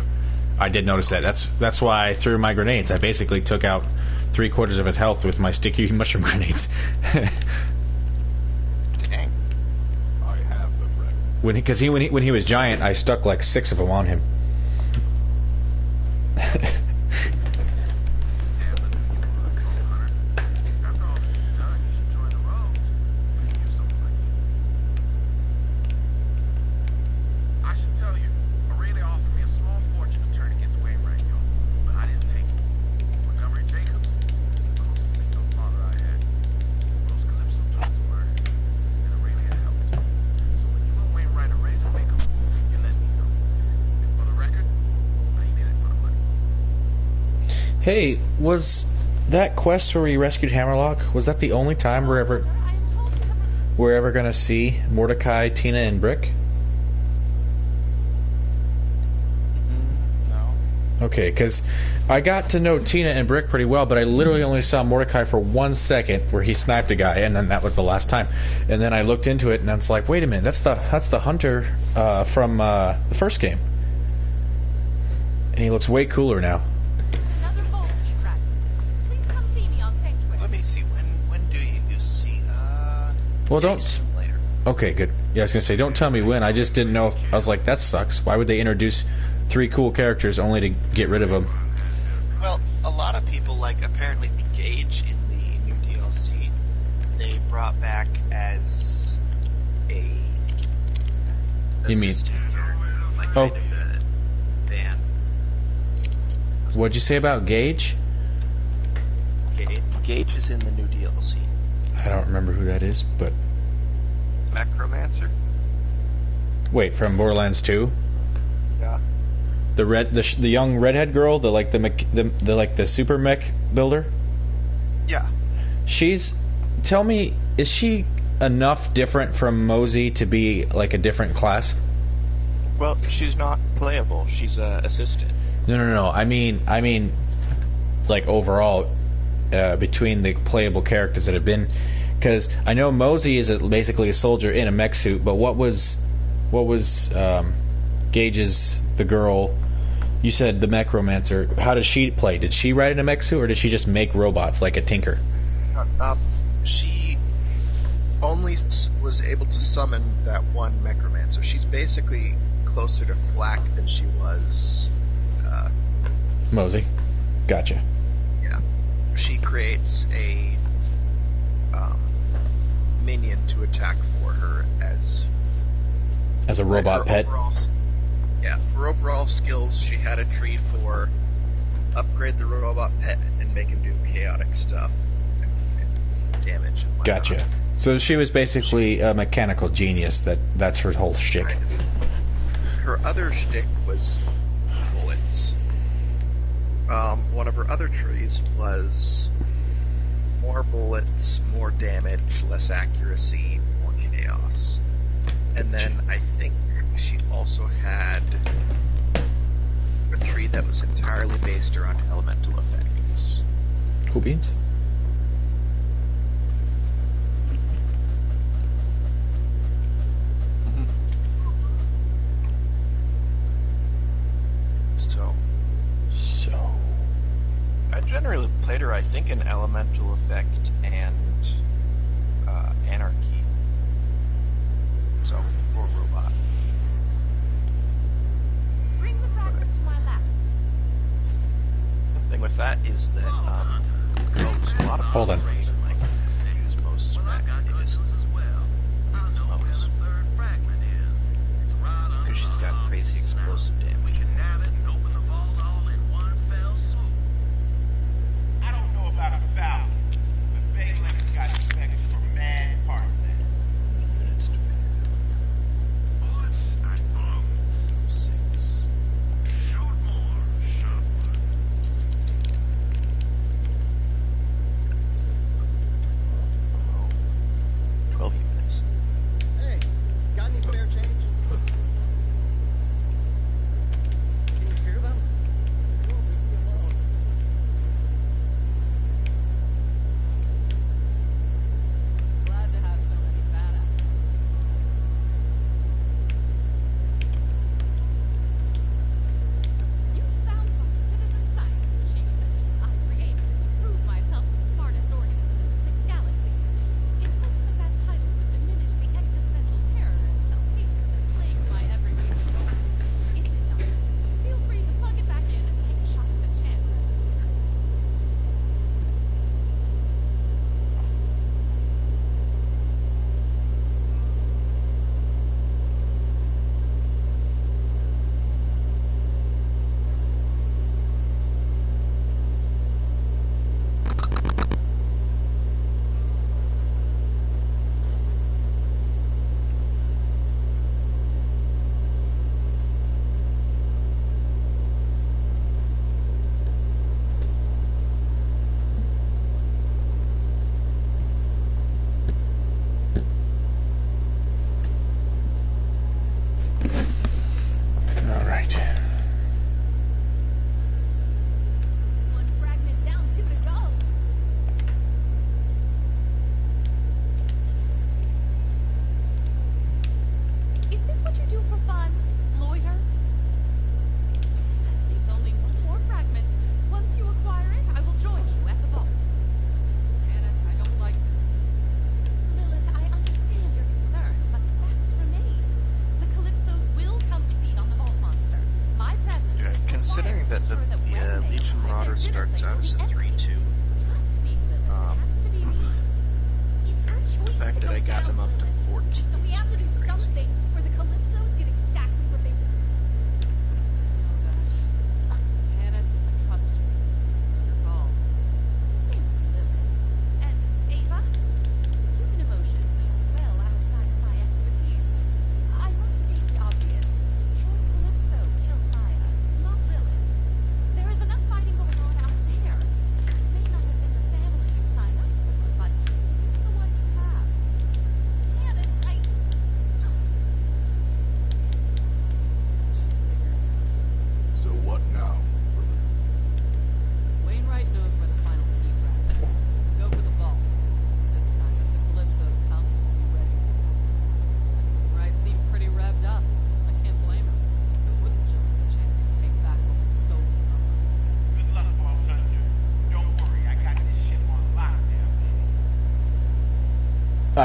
I did notice that. That's why I threw my grenades. I basically took out 3/4 of his health with my sticky mushroom grenades. dang. I have the fragment. when he was giant, I stuck like 6 of them on him. Hey, was that quest where we rescued Hammerlock, was that the only time I am told you have we're ever gonna see Mordecai, Tina, and Brick? No. Okay, because I got to know Tina and Brick pretty well, but I literally only saw Mordecai for 1 second where he sniped a guy, and then that was the last time. And then I looked into it, and I was like, wait a minute, that's the hunter from the first game. And he looks way cooler now. another hole to keep right. Please come see me on Sanctuary. Let me see. When do you see? Well, yeah, don't. soon later. Okay, good. Yeah, I was gonna say, don't tell me when. I just didn't know. If, I was like, that sucks. Why would they introduce 3 cool characters only to get rid of them? Well, a lot of people like apparently Gage in the new DLC. They brought back as a You mean- assistant character, like Oh. kind of a fan. What'd you say about Gage? Gage is in the new DLC. I don't remember who that is, but Necromancer. wait, from Borderlands 2, Yeah. the young redhead girl, the super mech builder. Yeah. Tell me, is she enough different from Mosey to be like a different class? Well, she's not playable. She's a assistant. No. I mean, like overall, between the playable characters that have been, because I know Mosey is basically a soldier in a mech suit, but what was Gage's, the girl? You said the Mechromancer. How does she play? Did she ride in a mech suit, or did she just make robots like a tinker? She only was able to summon that one Necromancer. She's basically closer to Flack than she was. Mosey. Gotcha. Yeah. She creates a minion to attack for her as As a robot her pet. Her overall skills, she had a tree for upgrade the robot pet and make him do chaotic stuff and damage and whatnot. Gotcha. So she was basically a mechanical genius. That's her whole shtick. Kind of. Her other shtick was bullets. One of her other trees was more bullets, more damage, less accuracy, more chaos. And then I think she also had a tree that was entirely based around elemental effects. Cool beans. So I generally played her, I think, in elemental effect and anarchy. So, or robot. Bring the fragment to my lap. The thing with that is that well, there's a lot of Hold on. people that, like use Moses back. They just use Moses because she's got crazy explosive damage. I don't know about 1,000, but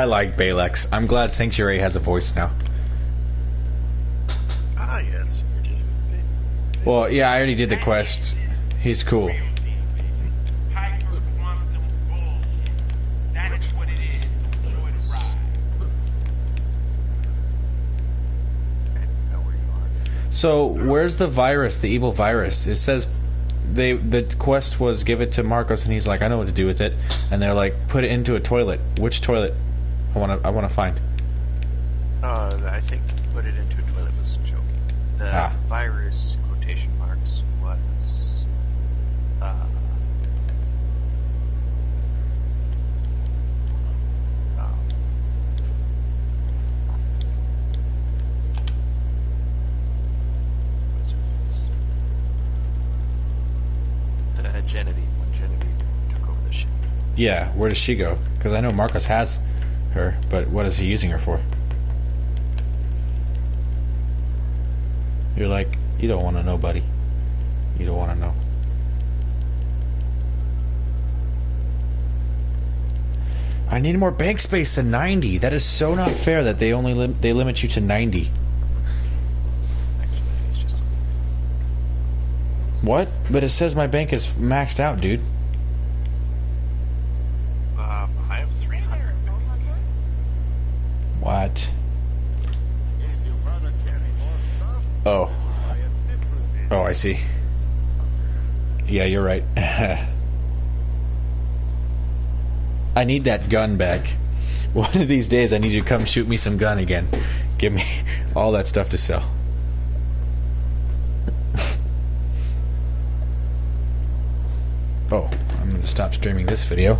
I like Balex. I'm glad Sanctuary has a voice now. Ah, yes. Well, yeah, I already did the quest. He's cool. Piper quantum bullshit. That is what it is. Enjoy the ride. I know where you are. So, where's the virus, the evil virus? It says the quest was give it to Marcos, and he's like, I know what to do with it. And they're like, put it into a toilet. Which toilet? I wanna find. I think put it into a toilet was a joke. The virus, quotation marks, was what's her face? The Genevieve, when Genevieve took over the ship. Yeah, where does she go? Because I know Marcos has her, but what is he using her for? You're like, you don't want to know, buddy. You don't want to know. I need more bank space than 90. That is so not fair that they only they limit you to 90. Actually, it's just What? But it says my bank is maxed out, dude. I have 300. What? Oh. Oh, I see. Yeah, you're right. I need that gun back. One of these days I need you to come shoot me some gun again. Give me all that stuff to sell. Oh, I'm going to stop streaming this video.